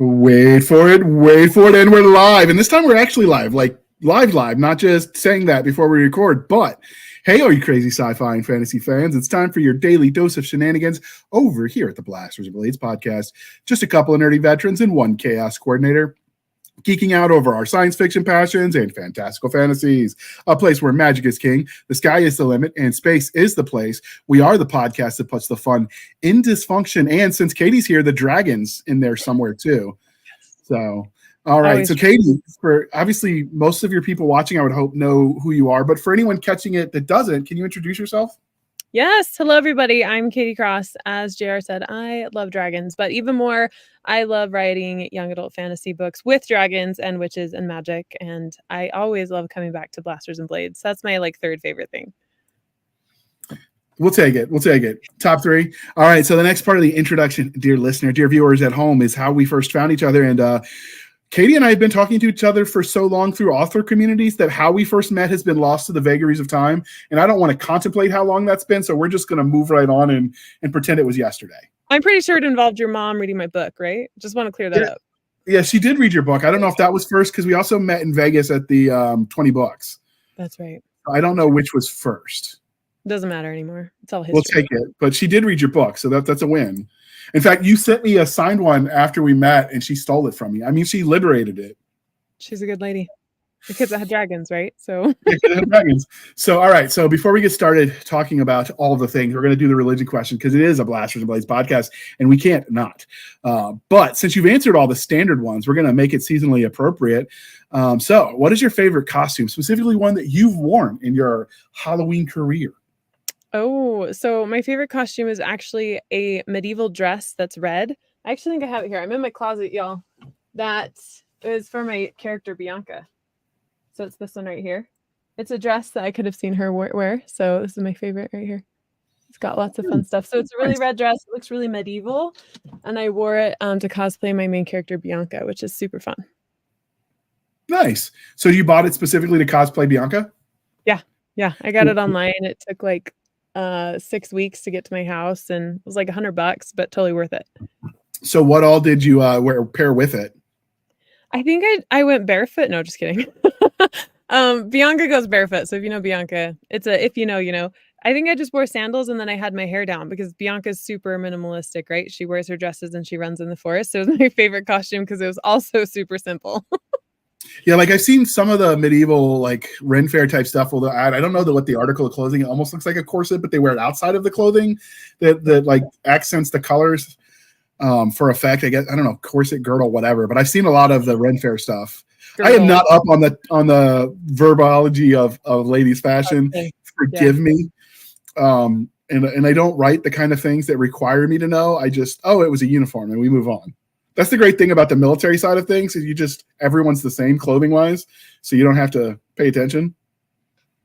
Wait for it, and we're live. And this time we're actually live, like live, not just saying that before we record. But hey, all you crazy sci-fi and fantasy fans, it's time for your daily dose of shenanigans over here at the Blasters and Blades podcast. Just a couple of nerdy veterans and one chaos coordinator, geeking out over our science fiction passions and fantastical fantasies. A place where magic is king, the sky is the limit, and space is the place. We are the podcast that puts the fun in dysfunction. And since Katie's here, the dragons in there somewhere too. So, all right. So Katie, for obviously most of your people watching, I would hope know who you are. But for anyone catching it that doesn't, can you introduce yourself? Yes. Hello, everybody. I'm Katie Cross. As JR said, I love dragons, but even more, I love writing young adult fantasy books with dragons and witches and magic. And I always love coming back to Blasters and Blades. That's my third favorite thing. We'll take it. Top three. All right. So the next part of the introduction, dear listener, dear viewers at home, is how we first found each other. And Katie and I have been talking to each other for so long through author communities that how we first met has been lost to the vagaries of time. And I don't want to contemplate how long that's been. So we're just going to move right on and pretend it was yesterday. I'm pretty sure it involved your mom reading my book, right? Just want to clear that up. Yeah, she did read your book. I don't know if that was first because we also met in Vegas at the 20 Books. That's right. I don't know which was first. Doesn't matter anymore. It's all history. We'll take it. But she did read your book, so that's a win. In fact, you sent me a signed one after we met, and she stole it from me. I mean, she liberated it. She's a good lady. The kids that had dragons, right? So, dragons. So, all right. So, before we get started talking about all the things, we're going to do the religion question because it is a Blasters and Blades podcast, and we can't not. But since you've answered all the standard ones, we're going to make it seasonally appropriate. So, what is your favorite costume, specifically one that you've worn in your Halloween career? Oh, so my favorite costume is actually a medieval dress that's red. I actually think I have it here. I'm in my closet, y'all. That is for my character, Bianca. So it's this one right here. It's a dress that I could have seen her wear. So this is my favorite right here. It's got lots of fun stuff. So it's a really red dress. It looks really medieval. And I wore it to cosplay my main character, Bianca, which is super fun. Nice. So you bought it specifically to cosplay Bianca? Yeah. I got it online. It took 6 weeks to get to my house, and it was like $100, but totally worth it. So what all did you pair with it? I think I went barefoot. No, just kidding. Bianca goes barefoot. So if you know Bianca, it's if you know, you know. I think I just wore sandals and then I had my hair down because Bianca's super minimalistic, right? She wears her dresses and she runs in the forest. So it was my favorite costume because it was also super simple. Yeah, I've seen some of the medieval Ren Fair type stuff. Although I don't know what the article of clothing, it almost looks like a corset, but they wear it outside of the clothing that accents the colors for effect. I guess I don't know, corset, girdle, whatever. But I've seen a lot of the Ren Fair stuff. Girdle. I am not up on the verbology of ladies' fashion. Okay. Forgive me. And I don't write the kind of things that require me to know. I just it was a uniform and we move on. That's the great thing about the military side of things is everyone's the same clothing wise, so you don't have to pay attention.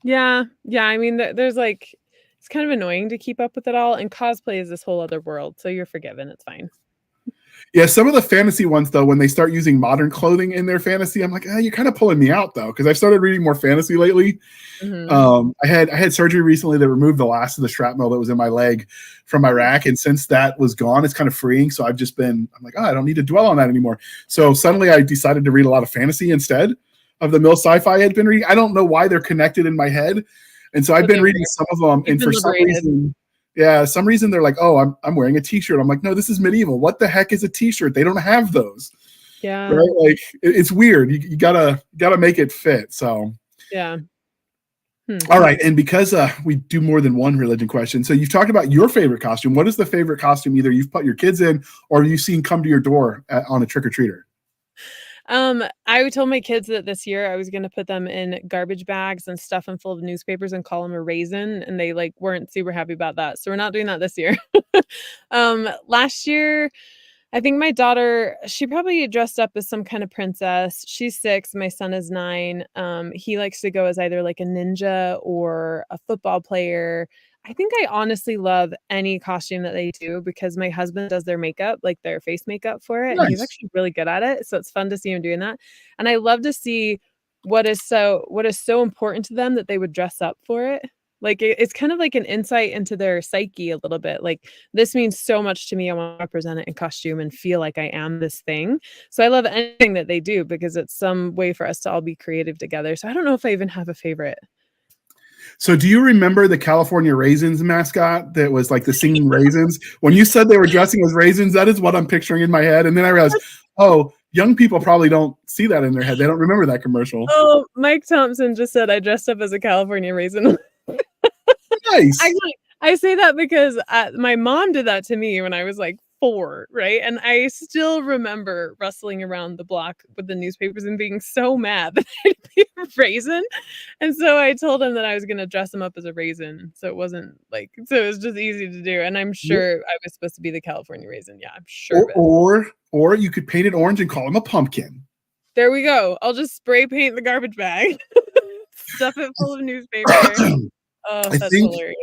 Yeah. I mean, there's it's kind of annoying to keep up with it all, and cosplay is this whole other world, so you're forgiven. It's fine. Yeah, some of the fantasy ones though, when they start using modern clothing in their fantasy, I'm like, you're kind of pulling me out though, because I've started reading more fantasy lately. Mm-hmm. I had surgery recently that removed the last of the shrapnel that was in my leg from Iraq, and since that was gone, it's kind of freeing. So I'm like, I don't need to dwell on that anymore. So suddenly I decided to read a lot of fantasy instead of the mill sci-fi I had been reading. I don't know why they're connected in my head, and so I've been reading some of them, and for some reason. Yeah, some reason they're like, I'm wearing a t-shirt. I'm like, no, this is medieval. What the heck is a t-shirt? They don't have those. Yeah. Right? It's weird. You gotta make it fit. So yeah. All right. And because we do more than one religion question, so you've talked about your favorite costume. What is the favorite costume either you've put your kids in or you've seen come to your door on a trick-or-treater? I told my kids that this year I was going to put them in garbage bags and stuff them full of newspapers and call them a raisin. And they weren't super happy about that. So we're not doing that this year. Last year, I think my daughter, she probably dressed up as some kind of princess. She's 6. My son is 9. He likes to go as either a ninja or a football player. I think I honestly love any costume that they do because my husband does their makeup, their face makeup for it. Nice. And he's actually really good at it. So it's fun to see him doing that. And I love to see what is so important to them that they would dress up for it. Like it's kind of like an insight into their psyche a little bit. Like this means so much to me. I want to represent it in costume and feel like I am this thing. So I love anything that they do because it's some way for us to all be creative together. So I don't know if I even have a favorite. So do you remember the California Raisins mascot that was like the singing raisins? When you said they were dressing as raisins, that is what I'm picturing in my head. And then I realized, oh, young people probably don't see that in their head. They don't remember that commercial. Oh, Mike Thompson just said I dressed up as a California raisin. Nice. Actually, I say that because my mom did that to me when I was like 4, right? And I still remember rustling around the block with the newspapers and being so mad that I'd be a raisin. And so I told him that I was going to dress him up as a raisin. So it wasn't like, so it was just easy to do. And I'm sure I was supposed to be the California raisin. Yeah, I'm sure. Or you could paint it orange and call him a pumpkin. There we go. I'll just spray paint the garbage bag, stuff it full of newspaper. Oh, that's hilarious.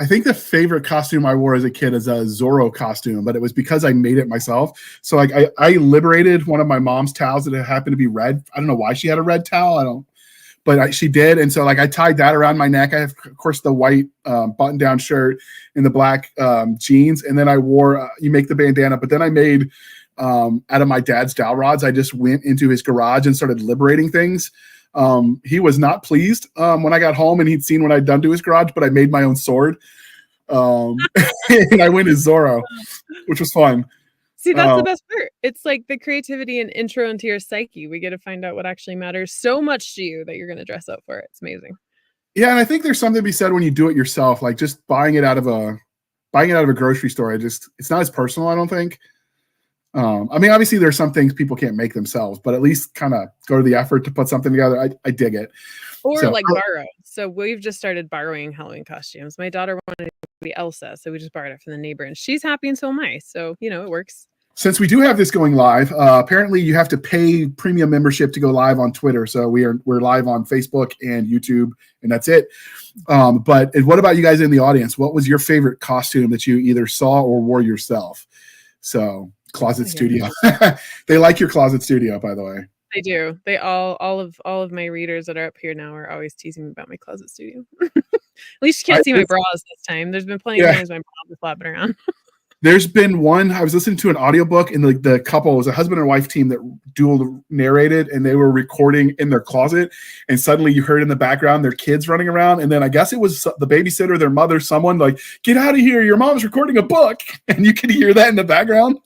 I think the favorite costume I wore as a kid is a Zorro costume, but it was because I made it myself. So like I liberated one of my mom's towels that happened to be red. I don't know why she had a red towel. She did. And so like I tied that around my neck. I have, of course, the white button down shirt and the black jeans. And then I wore, you make the bandana, but then I made out of my dad's dowel rods. I just went into his garage and started liberating things. He was not pleased when I got home and he'd seen what I'd done to his garage, but I made my own sword. And I went as Zorro, which was fun. See, that's the best part. It's like the creativity and intro into your psyche. We get to find out what actually matters so much to you that you're going to dress up for it. It's amazing. Yeah, and I think there's something to be said when you do it yourself, like just buying it out of a grocery store. It's not as personal, I don't think. I mean, obviously there's some things people can't make themselves, but at least kind of go to the effort to put something together. I dig it. Or like borrow. So we've just started borrowing Halloween costumes. My daughter wanted to be Elsa, so we just borrowed it from the neighbor, and she's happy, and so am I. So it works. Since we do have this going live, apparently you have to pay premium membership to go live on Twitter. So we're live on Facebook and YouTube, and that's it. But what about you guys in the audience? What was your favorite costume that you either saw or wore yourself? So closet studio. They like your closet studio, by the way. They do. They all of my readers that are up here now are always teasing me about my closet studio. At least you can't see my bras this time. There's been plenty of times my bras are flapping around. There's been one, I was listening to an audiobook, and the couple was a husband and wife team that dual narrated, and they were recording in their closet, and suddenly you heard in the background their kids running around, and then I guess it was the babysitter, their mother, someone like, "Get out of here, your mom's recording a book," and you could hear that in the background.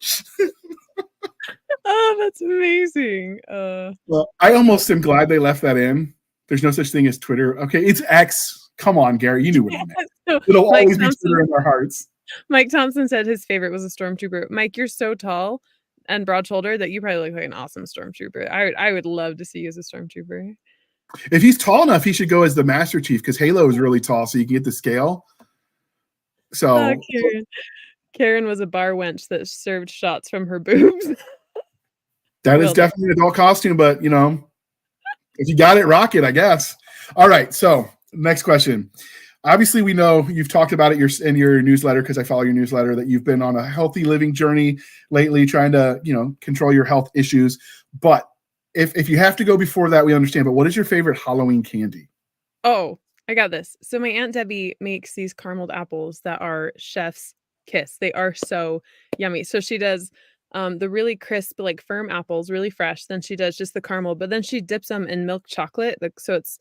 Oh, that's amazing. Well, I almost am glad they left that in. There's no such thing as Twitter. Okay, it's X. Come on, Gary, you knew what I meant. It'll always be Twitter in our hearts. Mike Thompson said his favorite was a stormtrooper. Mike, you're so tall and broad-shouldered that you probably look like an awesome stormtrooper. I would love to see you as a stormtrooper. If he's tall enough, he should go as the Master Chief, because Halo is really tall, so you can get the scale. So Karen was a bar wench that served shots from her boobs. That is definitely an adult costume, but if you got it, rock it, I guess. All right, so next question. Obviously, we know you've talked about it in your newsletter, because I follow your newsletter, that you've been on a healthy living journey lately, trying to, control your health issues. But if you have to go before that, we understand. But what is your favorite Halloween candy? Oh, I got this. So my Aunt Debbie makes these carameled apples that are chef's kiss. They are so yummy. So she does the really crisp, like firm apples, really fresh. Then she does just the caramel, but then she dips them in milk chocolate. So it's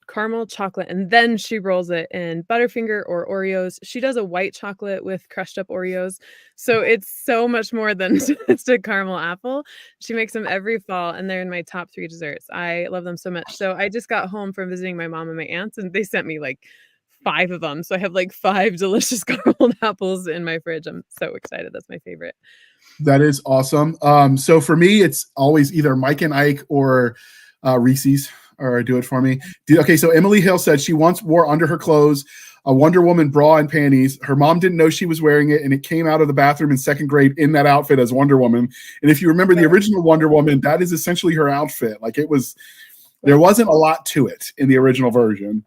caramel chocolate, and then she rolls it in Butterfinger or Oreos. She does a white chocolate with crushed up Oreos. So it's so much more than just a caramel apple. She makes them every fall, and they're in my top 3 desserts. I love them so much. So I just got home from visiting my mom and my aunts, and they sent me like 5 of them. So I have like 5 delicious carameled apples in my fridge. I'm so excited. That's my favorite. That is awesome. So for me, it's always either Mike and Ike or Reese's, or Do It For Me. Okay, so Emily Hill said she once wore under her clothes a Wonder Woman bra and panties. Her mom didn't know she was wearing it, and it came out of the bathroom in 2nd grade in that outfit as Wonder Woman. And if you remember the original Wonder Woman, that is essentially her outfit. Like there wasn't a lot to it in the original version.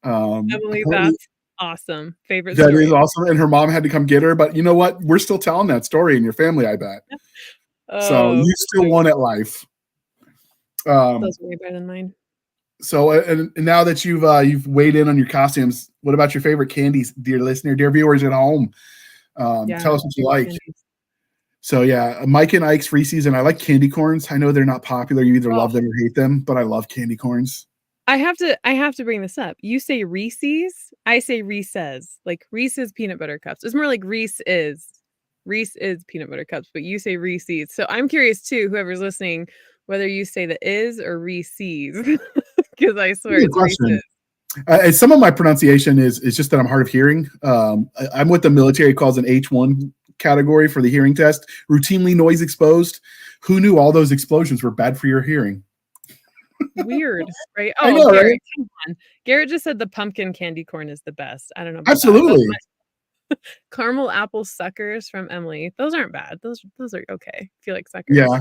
Emily, that's awesome. Favorite that story. Is awesome. And her mom had to come get her, but you know what? We're still telling that story in your family, I bet. So you still won at life. That's way better than mine. So, and now that you've weighed in on your costumes, what about your favorite candies, dear listener, dear viewers at home? Tell us what you like. Candies. So yeah, Mike and Ike's Reese's, and I like candy corns. I know they're not popular. You either love them or hate them, but I love candy corns. I have to bring this up. You say Reese's, I say Reese's. Like Reese's peanut butter cups. It's more like Reese is peanut butter cups, but you say Reese's. So I'm curious too, whoever's listening, whether you say the is or Reese's, because I swear it's Reese's. Some of my pronunciation is just that I'm hard of hearing. I'm what the military calls an H1 category for the hearing test, routinely noise exposed. Who knew all those explosions were bad for your hearing? Weird, right? I know, Garrett, right? come on. Garrett just said the pumpkin candy corn is the best. I don't know about Absolutely. that. Caramel apple suckers from Emily. Those aren't bad. Those are okay. I feel like suckers. Yeah.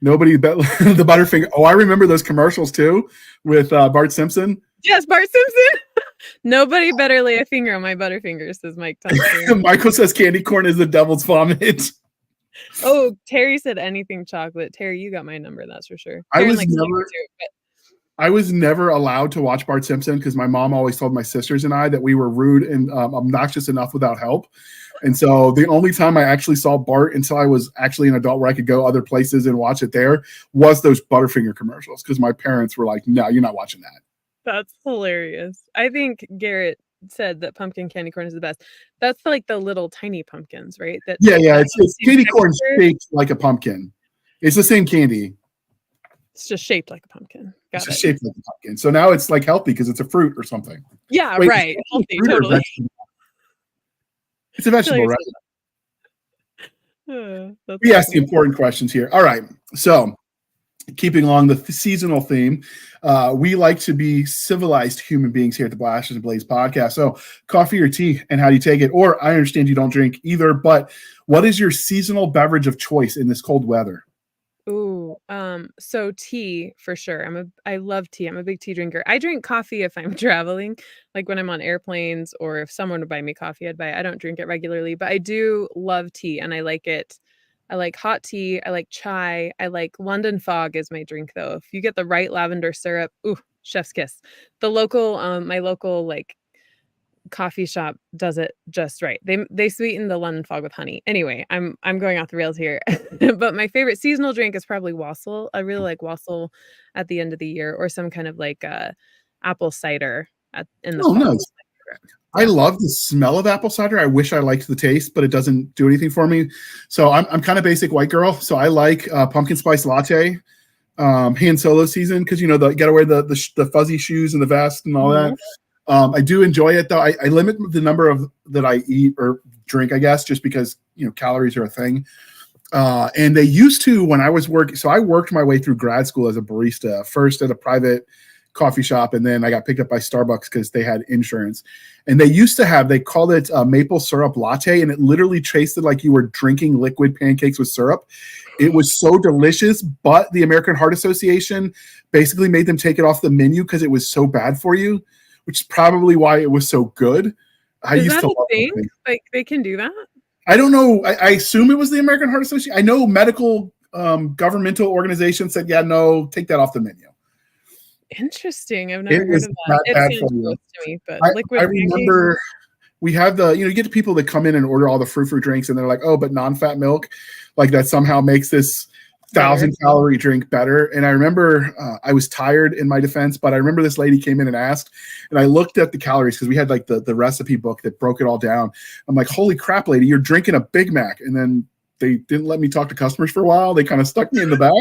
Nobody bet the Butterfinger. Oh, I remember those commercials too with Bart Simpson. Yes, Bart Simpson. Nobody better lay a finger on my Butterfinger, says Mike Thompson. Michael says candy corn is the devil's vomit. Oh, Terry said anything chocolate. Terry, you got my number, that's for sure. I was never allowed to watch Bart Simpson because my mom always told my sisters and I that we were rude and obnoxious enough without help. And so the only time I actually saw Bart until I was actually an adult where I could go other places and watch it there was those Butterfinger commercials because my parents were like, no, you're not watching that. That's hilarious. I think Garrett said that pumpkin candy corn is the best. That's like the little tiny pumpkins, right? It's candy corn shaped like a pumpkin. It's the same candy. It's just shaped like a pumpkin. It's just shaped like a pumpkin. So now it's like healthy because it's a fruit or something. Yeah, right. Healthy, totally. It's a vegetable, right? We ask the important questions here. All right. So keeping along the seasonal theme, we like to be civilized human beings here at the Blasters and Blaze podcast. So coffee or tea, and how do you take it? Or I understand you don't drink either, but what is your seasonal beverage of choice in this cold weather? Ooh, so tea for sure. I love tea. I'm a big tea drinker. I drink coffee if I'm traveling, like when I'm on airplanes or if someone would buy me coffee, I'd buy it. I don't drink it regularly, but I do love tea and I like it. I like hot tea. I like chai. I like London fog is my drink though. If you get the right lavender syrup, ooh, chef's kiss. The local, my local like coffee shop does it just right. They sweeten the London fog with honey. Anyway, I'm going off the rails here. But my favorite seasonal drink is probably wassail. I really like wassail at the end of the year or some kind of like apple cider in the fall. Nice. I love the smell of apple cider. I wish I liked the taste, but it doesn't do anything for me. So I'm kind of basic white girl. So I like pumpkin spice latte, Han Solo season because you got to wear the fuzzy shoes and the vest and all that. I do enjoy it though. I limit the number of that I eat or drink, I guess, just because calories are a thing. And they used to when I was working. So I worked my way through grad school as a barista, first at a private coffee shop, and then I got picked up by Starbucks because they had insurance. And they used to they called it maple syrup latte, and it literally tasted like you were drinking liquid pancakes with syrup. It was so delicious, but the American Heart Association basically made them take it off the menu because it was so bad for you, which is probably why it was so good. Is that a thing? Like they can do that? I don't know. I assume it was the American Heart Association. I know medical governmental organizations said, yeah, no, take that off the menu. Interesting. I've never heard of that. It seems gross to me, but liquid I remember we have you get the people that come in and order all the frou drinks and they're like, oh, but non-fat milk, like that somehow makes this 1,000-calorie drink better. And I remember I was tired in my defense, but I remember this lady came in and asked, and I looked at the calories because we had like the recipe book that broke it all down. I'm like, holy crap, lady, you're drinking a Big Mac. And then they didn't let me talk to customers for a while. They kind of stuck me in the back.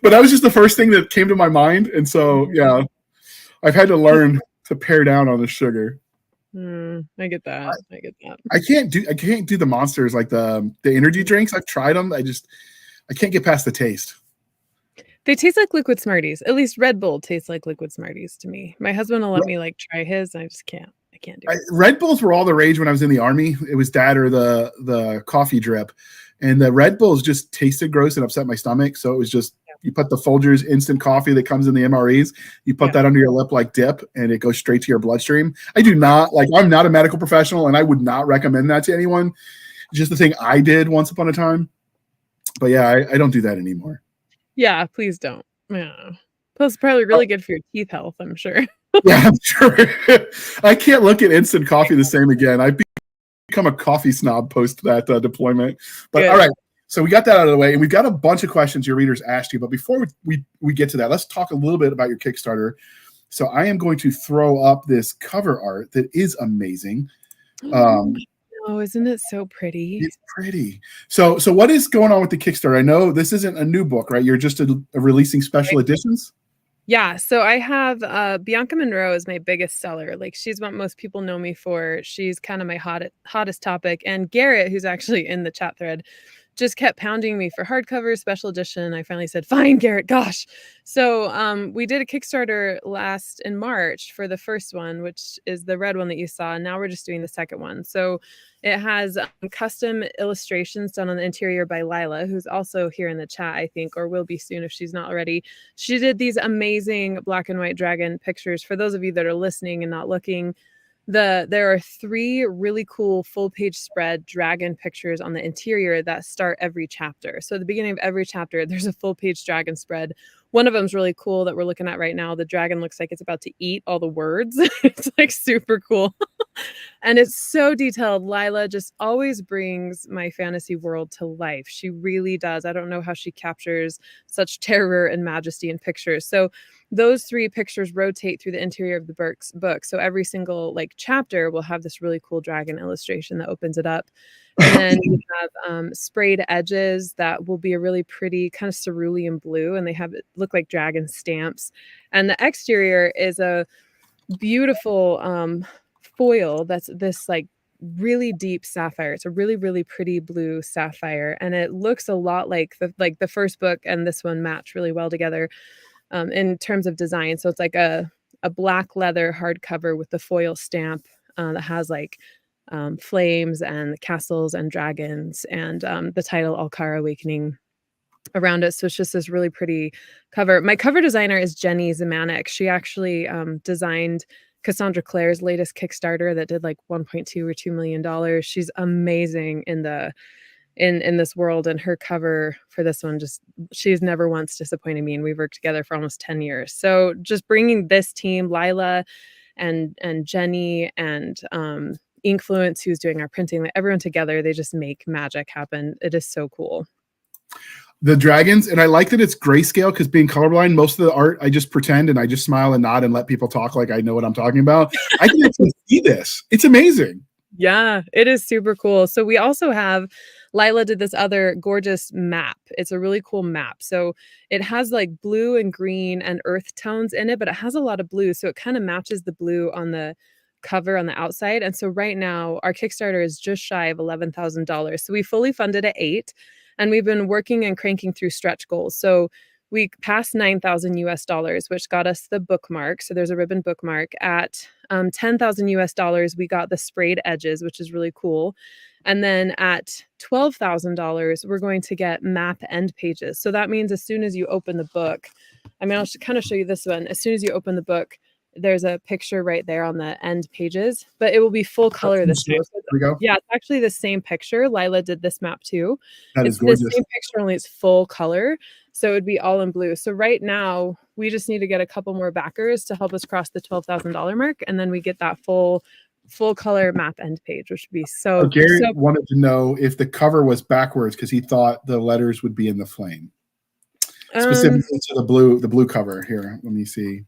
But that was just the first thing that came to my mind. And so, yeah, I've had to learn to pare down on the sugar. I get that. I can't do the monsters like the energy drinks. I've tried them. I can't get past the taste. They taste like liquid Smarties. At least Red Bull tastes like liquid Smarties to me. My husband will let me like try his, and I just can't. I can't do it. Red Bulls were all the rage when I was in the Army. It was that or the coffee drip. And the Red Bulls just tasted gross and upset my stomach. So it was just, you put the Folgers instant coffee that comes in the MREs, you put that under your lip like dip, and it goes straight to your bloodstream. I'm not a medical professional, and I would not recommend that to anyone. It's just the thing I did once upon a time. But yeah, I don't do that anymore. Yeah, please don't. Yeah. Plus, probably really good for your teeth health, I'm sure. Yeah, I'm sure. I can't look at instant coffee the same again. I've become a coffee snob post that deployment. But all right, so we got that out of the way, and we've got a bunch of questions your readers asked you. But before we get to that, let's talk a little bit about your Kickstarter. So I am going to throw up this cover art that is amazing. Oh, isn't it so pretty? It's pretty. So what is going on with the Kickstarter? I know this isn't a new book, right? You're just releasing special editions. Yeah, so I have Bianca Monroe is my biggest seller. Like, she's what most people know me for. She's kind of my hottest topic. And Garrett, who's actually in the chat thread, just kept pounding me for hardcover special edition. I finally said, fine, Garrett, gosh. So we did a Kickstarter in March for the first one, which is the red one that you saw. And now we're just doing the second one. So it has custom illustrations done on the interior by Lila, who's also here in the chat, I think, or will be soon if she's not already. She did these amazing black and white dragon pictures. For those of you that are listening and not looking, there are 3 really cool full page spread dragon pictures on the interior that start every chapter. So at the beginning of every chapter, there's a full page dragon spread. One of them is really cool that we're looking at right now. The dragon looks like it's about to eat all the words. It's like super cool. And it's so detailed. Lila just always brings my fantasy world to life. She really does. I don't know how she captures such terror and majesty in pictures. So those 3 pictures rotate through the interior of the book. So every single chapter will have this really cool dragon illustration that opens it up. And then you have sprayed edges that will be a really pretty kind of cerulean blue, and they have it look like dragon stamps. And the exterior is a beautiful foil that's this really deep sapphire. It's a really, really pretty blue sapphire, and it looks a lot like the first book and this one match really well together in terms of design. So it's like a black leather hardcover with the foil stamp that has flames and castles and dragons and the title Alkara Awakening around it. So it's just this really pretty cover. My cover designer is Jenny Zemanek. She actually designed Cassandra Clare's latest Kickstarter that did 1.2 or $2 million. She's amazing in this world, and her cover for this one, she's never once disappointed me, and we've worked together for almost 10 years. So just bringing this team, Lila and Jenny and Inkfluence, who's doing our printing, everyone together, they just make magic happen. It is so cool. The dragons, and I like that it's grayscale, because being colorblind, most of the art I just pretend and I just smile and nod and let people talk like I know what I'm talking about. I can actually see this. It's amazing. Yeah, it is super cool. So we also have, Lila did this other gorgeous map. It's a really cool map. So it has blue and green and earth tones in it, but it has a lot of blue. So it kind of matches the blue on the cover on the outside. And so right now our Kickstarter is just shy of $11,000. So we fully funded at 8, and we've been working and cranking through stretch goals. So we passed $9,000 which got us the bookmark. So there's a ribbon bookmark. At $10,000 we got the sprayed edges, which is really cool. And then at $12,000, we're going to get map end pages. So that means as soon as you open the book, I'll kind of show you this one. As soon as you open the book, there's a picture right there on the end pages, but it will be full color this time. Yeah, it's actually the same picture. Lila did this map too. It's the same picture, only it's full color. So it would be all in blue. So right now we just need to get a couple more backers to help us cross the $12,000 mark. And then we get that full color map end page, which would be so. Gary wanted to know if the cover was backwards because he thought the letters would be in the flame. Specifically to the blue cover here. Let me see.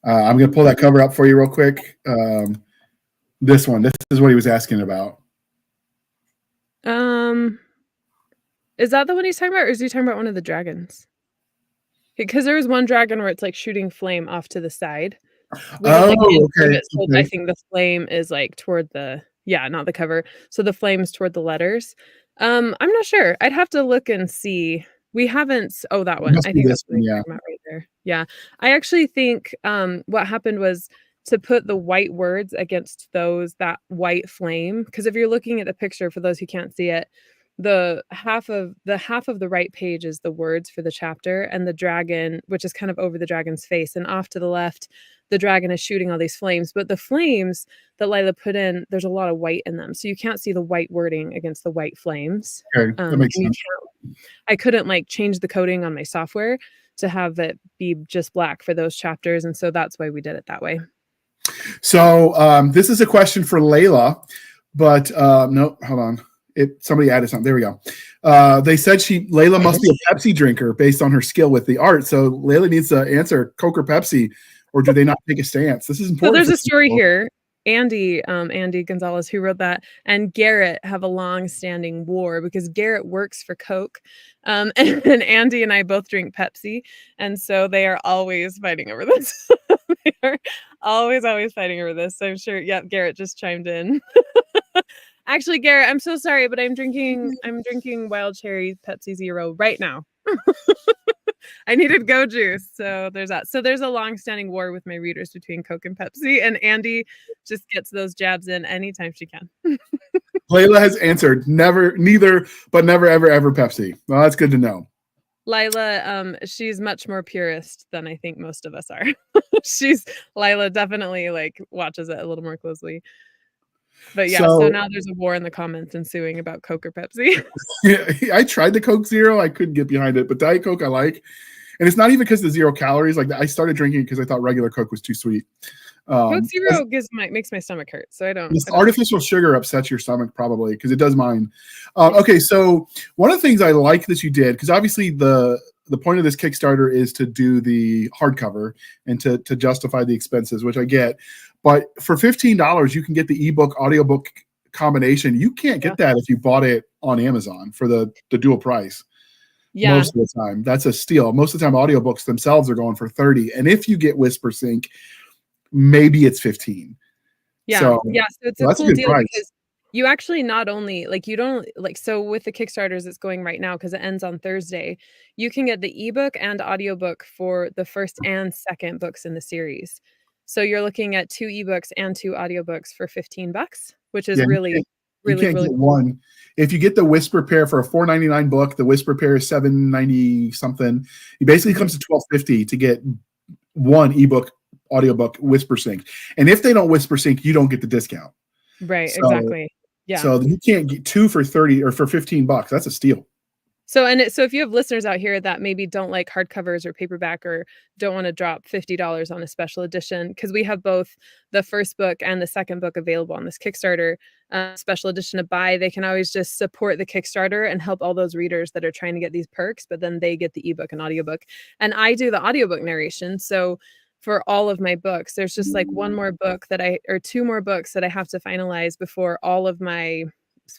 I'm going to pull that cover up for you real quick. This is what he was asking about. Is that the one he's talking about, or is he talking about one of the dragons? Because there was one dragon where it's shooting flame off to the side. Okay. So I think the flame is toward not the cover. So the flame's toward the letters. I'm not sure. I'd have to look and see. We haven't. Oh, that one. I think that's what you're talking about right there. Yeah. I actually think what happened was to put the white words against that white flame. Because if you're looking at the picture, for those who can't see it, the half of the right page is the words for the chapter, and the dragon, which is kind of over the dragon's face, and off to the left, the dragon is shooting all these flames. But the flames that Lila put in, there's a lot of white in them, so you can't see the white wording against the white flames. Okay, that makes sense. I couldn't change the coding on my software, to have it be just black for those chapters. And so that's why we did it that way. So this is a question for Layla, but no, hold on. Somebody added something. There we go. They said Layla must be a Pepsi drinker based on her skill with the art. So Layla needs to answer Coke or Pepsi, or do they not take a stance? This is important. So there's a story here. Andy Gonzalez, who wrote that, and Garrett have a long-standing war because Garrett works for Coke, and Andy and I both drink Pepsi, and so they are always fighting over this. They are always fighting over this. So I'm sure, yeah, Garrett just chimed in. Actually, Garrett, I'm so sorry, but I'm drinking Wild Cherry Pepsi Zero right now. I needed Go Juice, so there's that. So there's a long-standing war with my readers between Coke and Pepsi, and Andy just gets those jabs in anytime she can. Layla has answered neither, but never, ever Pepsi. Well, that's good to know. Lila, she's much more purist than I think most of us are. Lila definitely like watches it a little more closely. But yeah, so now there's a war in the comments ensuing about Coke or Pepsi. Yeah, I tried the Coke Zero. I couldn't get behind it, but Diet Coke I like. And it's not even because of the 0 calories. Like I started drinking because I thought regular Coke was too sweet. Coke Zero makes my stomach hurt, so I don't. Artificial sugar upsets your stomach probably because it does mine. Okay, so one of the things I like that you did, because obviously the point of this Kickstarter is to do the hardcover and to justify the expenses, which I get. But for $15, you can get the ebook audiobook combination. You can't get that if you bought it on Amazon for the dual price. Yeah. Most of the time. That's a steal. Most of the time audiobooks themselves are going for $30. And if you get Whisper Sync, maybe it's $15. Yeah. So it's a cool deal because you actually not only so with the Kickstarters it's going right now because it ends on Thursday, you can get the ebook and audiobook for the first and second books in the series. So you're looking at 2 ebooks and 2 audiobooks for $15, which is really get cool. One. If you get the Whisper pair for a $4.99 book, the Whisper pair is $7.90 something. It basically comes to $12.50 to get one ebook, audiobook, Whisper Sync. And if they don't Whisper Sync, you don't get the discount. Right, exactly. Yeah. So you can't get 2 for $30 or for $15. That's a steal. So if you have listeners out here that maybe don't like hardcovers or paperback or don't want to drop $50 on a special edition, because we have both the first book and the second book available on this Kickstarter special edition to buy, they can always just support the Kickstarter and help all those readers that are trying to get these perks, but then they get the ebook and audiobook. And I do the audiobook narration. So for all of my books, there's just like 2 more books that I have to finalize before all of my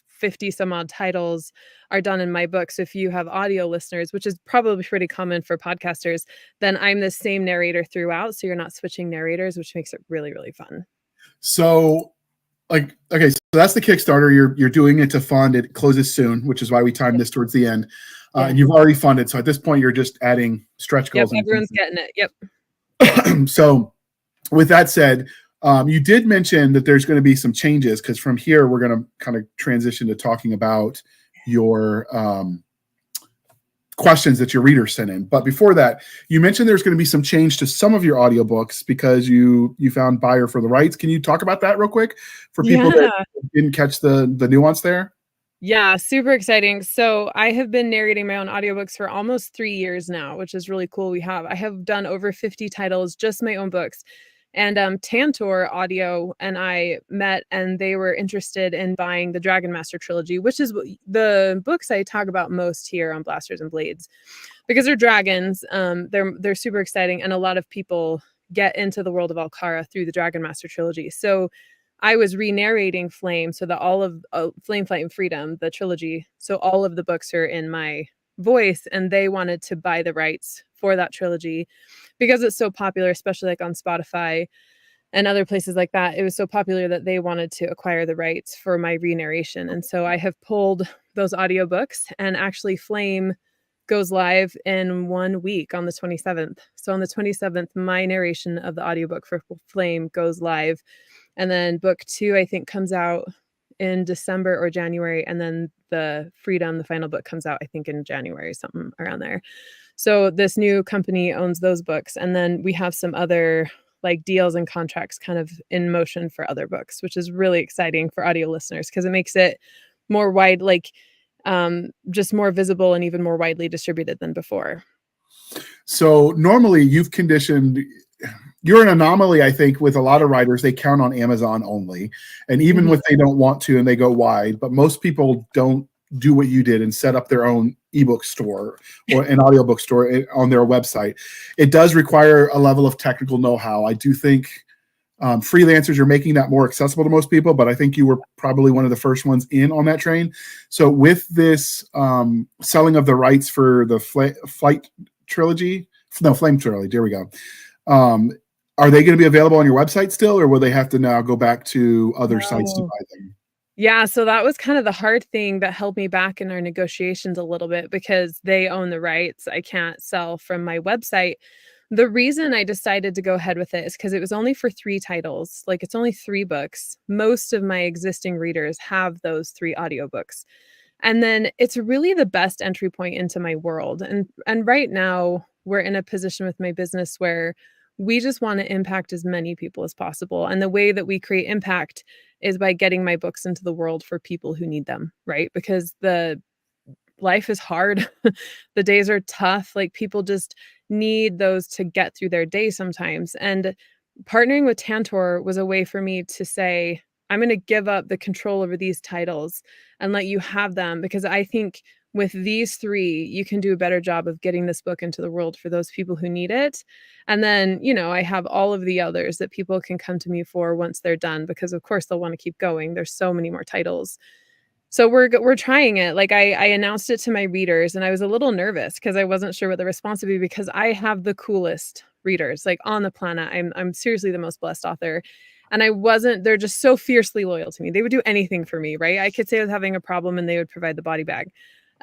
50 some odd titles are done in my book. So if you have audio listeners, which is probably pretty common for podcasters, then I'm the same narrator throughout. So you're not switching narrators, which makes it really, really fun. So so that's the Kickstarter. You're doing it to fund. It closes soon, which is why we timed this towards the end. And you've already funded. So at this point, you're just adding stretch goals. Yep, everyone's getting it. Yep. So with that said, you did mention that there's going to be some changes because from here we're going to kind of transition to talking about your questions that your readers sent in. But before that, you mentioned there's going to be some change to some of your audiobooks because you found buyer for the rights. Can you talk about that real quick for people that didn't catch the nuance there? Yeah, super exciting. So I have been narrating my own audiobooks for almost 3 years now, which is really cool. I have done over 50 titles, just my own books. And Tantor Audio and I met, and they were interested in buying the Dragon Master trilogy, which is the books I talk about most here on Blasters and Blades, because they're dragons. They're super exciting, and a lot of people get into the world of Alcara through the Dragon Master trilogy. So I was re-narrating Flame, so that all of Flame, Flight, and Freedom, the trilogy. So all of the books are in my voice, and they wanted to buy the rights for that trilogy because it's so popular, especially like on Spotify and other places like that. It was so popular that they wanted to acquire the rights for my re-narration. And so I have pulled those audiobooks, and actually Flame goes live in 1 week on the 27th. So on the 27th, my narration of the audiobook for Flame goes live. And then book 2, I think, comes out in December or January. And then the Freedom, the final book, comes out, I think, in January, something around there. So this new company owns those books. And then we have some other like deals and contracts kind of in motion for other books, which is really exciting for audio listeners because it makes it more wide, just more visible and even more widely distributed than before. So normally you've conditioned, you're an anomaly, I think, with a lot of writers. They count on Amazon only. And even if they don't want to and they go wide, but most people don't do what you did and set up their own ebook store or an audiobook store on their website. It does require a level of technical know-how. I do think freelancers are making that more accessible to most people, but I think you were probably one of the first ones in on that train. So with this selling of the rights for the Flame Trilogy, there we go. Are they going to be available on your website still, or will they have to now go back to other sites to buy them? Yeah, so that was kind of the hard thing that held me back in our negotiations a little bit because they own the rights. I can't sell from my website. The reason I decided to go ahead with it is because it was only for 3 titles. Like, it's only 3 books. Most of my existing readers have those 3 audiobooks. And then it's really the best entry point into my world. And right now we're in a position with my business where we just want to impact as many people as possible. And the way that we create impact is by getting my books into the world for people who need them, right? Because the life is hard. The days are tough. Like, people just need those to get through their day sometimes. And partnering with Tantor was a way for me to say, I'm going to give up the control over these titles and let you have them, because I think with these 3, you can do a better job of getting this book into the world for those people who need it. And then, I have all of the others that people can come to me for once they're done, because of course they'll want to keep going. There's so many more titles. So we're trying it. Like, I announced it to my readers and I was a little nervous because I wasn't sure what the response would be, because I have the coolest readers like on the planet. I'm seriously the most blessed author. And they're just so fiercely loyal to me. They would do anything for me, right? I could say I was having a problem and they would provide the body bag.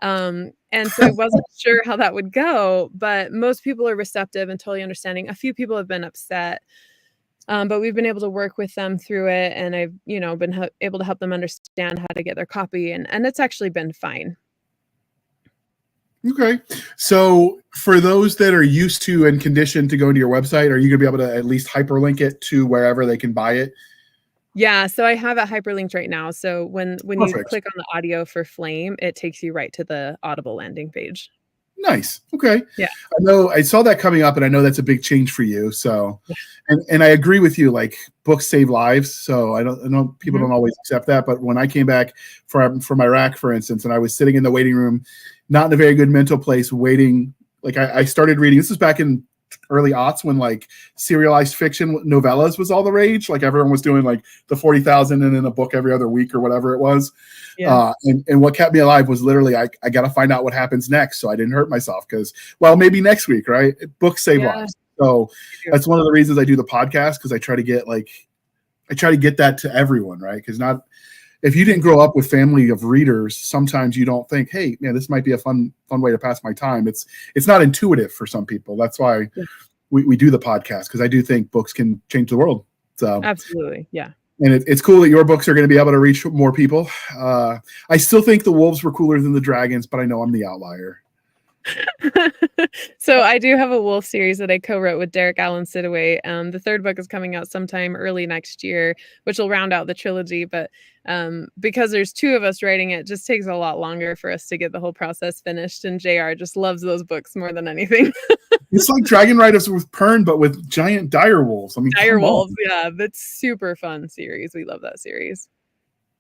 And so I wasn't sure how that would go, but most people are receptive and totally understanding. A few people have been upset. But we've been able to work with them through it, and I've, been able to help them understand how to get their copy, and it's actually been fine. Okay. So for those that are used to and conditioned to go into your website, are you going to be able to at least hyperlink it to wherever they can buy it? Yeah, so I have it hyperlinked right now. So when you Perfect. click on the audio for Flame, it takes you right to the Audible landing page. Nice. Okay. Yeah. I know I saw that coming up, and I know that's a big change for you. So, and I agree with you. Like, books save lives. So I know people don't always accept that, but when I came back from Iraq, for instance, and I was sitting in the waiting room, not in a very good mental place, waiting. Like, I started reading. This was back in early aughts when like serialized fiction novellas was all the rage. Like, everyone was doing like the 40,000 and in a book every other week or whatever it was. Yeah. And what kept me alive was literally, I got to find out what happens next, so I didn't hurt myself, because, well, maybe next week, right? Books save lives. So that's one of the reasons I do the podcast, because I try to get that to everyone, right? Because if you didn't grow up with family of readers, sometimes you don't think, hey, man, this might be a fun way to pass my time. It's not intuitive for some people. That's why we do the podcast, because I do think books can change the world. So absolutely, yeah. And it's cool that your books are going to be able to reach more people. I still think the wolves were cooler than the dragons, but I know I'm the outlier. So I do have a wolf series that I co-wrote with Derek Allen Sidaway. The 3rd book is coming out sometime early next year, which will round out the trilogy. But because there's 2 of us writing it, just takes a lot longer for us to get the whole process finished. And JR just loves those books more than anything. It's like Dragon Riders with Pern, but with giant dire wolves. I mean, dire wolves, yeah, that's super fun series. We love that series.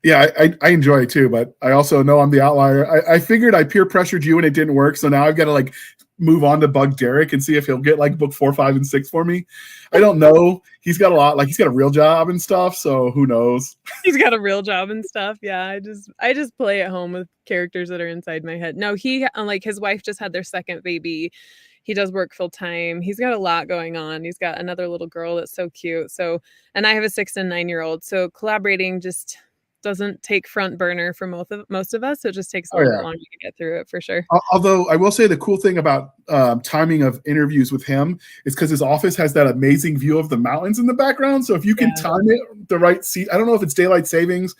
Yeah, I enjoy it too, but I also know I'm the outlier. I figured I peer pressured you and it didn't work, so now I've got to like move on to bug Derek and see if he'll get like book 4, 5, and 6 for me. I don't know. He's got a lot, like he's got a real job and stuff, so who knows? He's got a real job and stuff. Yeah, I just play at home with characters that are inside my head. No, he, like, his wife just had their 2nd baby. He does work full time. He's got a lot going on. He's got another little girl that's so cute. So, and I have a 6 and 9-year-old. So collaborating just doesn't take front burner for most of us. So it just takes a little bit longer to get through it, for sure. Although I will say the cool thing about timing of interviews with him is because his office has that amazing view of the mountains in the background. So if you can time it the right season, I don't know if it's daylight savings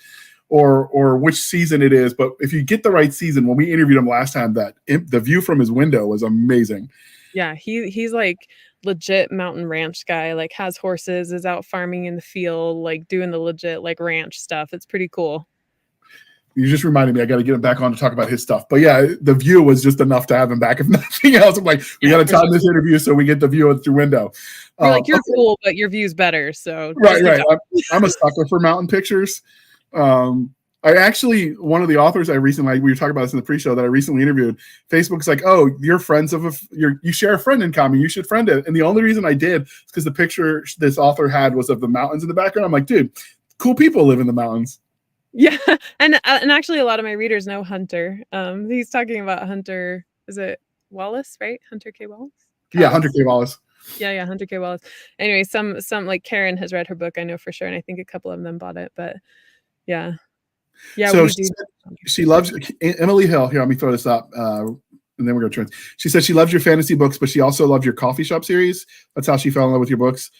or which season it is, but if you get the right season, when we interviewed him last time, the view from his window was amazing. Yeah, he's like legit mountain ranch guy, like has horses, is out farming in the field, like doing the legit like ranch stuff. It's pretty cool. You just reminded me. I got to get him back on to talk about his stuff. But yeah, the view was just enough to have him back. If nothing else, I'm like, we got to time this interview so we get the view through window. You're like, you're cool, but your view's better. So right. I'm a sucker for mountain pictures. I actually, one of the authors we were talking about this in the pre-show that I recently interviewed, Facebook's like, oh, you're friends of you share a friend in common. You should friend it. And the only reason I did is because the picture this author had was of the mountains in the background. I'm like, dude, cool people live in the mountains. Yeah. And actually a lot of my readers know Hunter. He's talking about Hunter. Is it Wallace, right? Hunter K. Wallace? Yeah, Hunter K. Wallace. Yeah, Hunter K. Wallace. Anyway, some like Karen has read her book, I know for sure, and I think a couple of them bought it. But yeah, so she loves Emily Hill. Here, let me throw this up, and then we're gonna turn. She said she loves your fantasy books, but she also loves your coffee shop series. That's how she fell in love with your books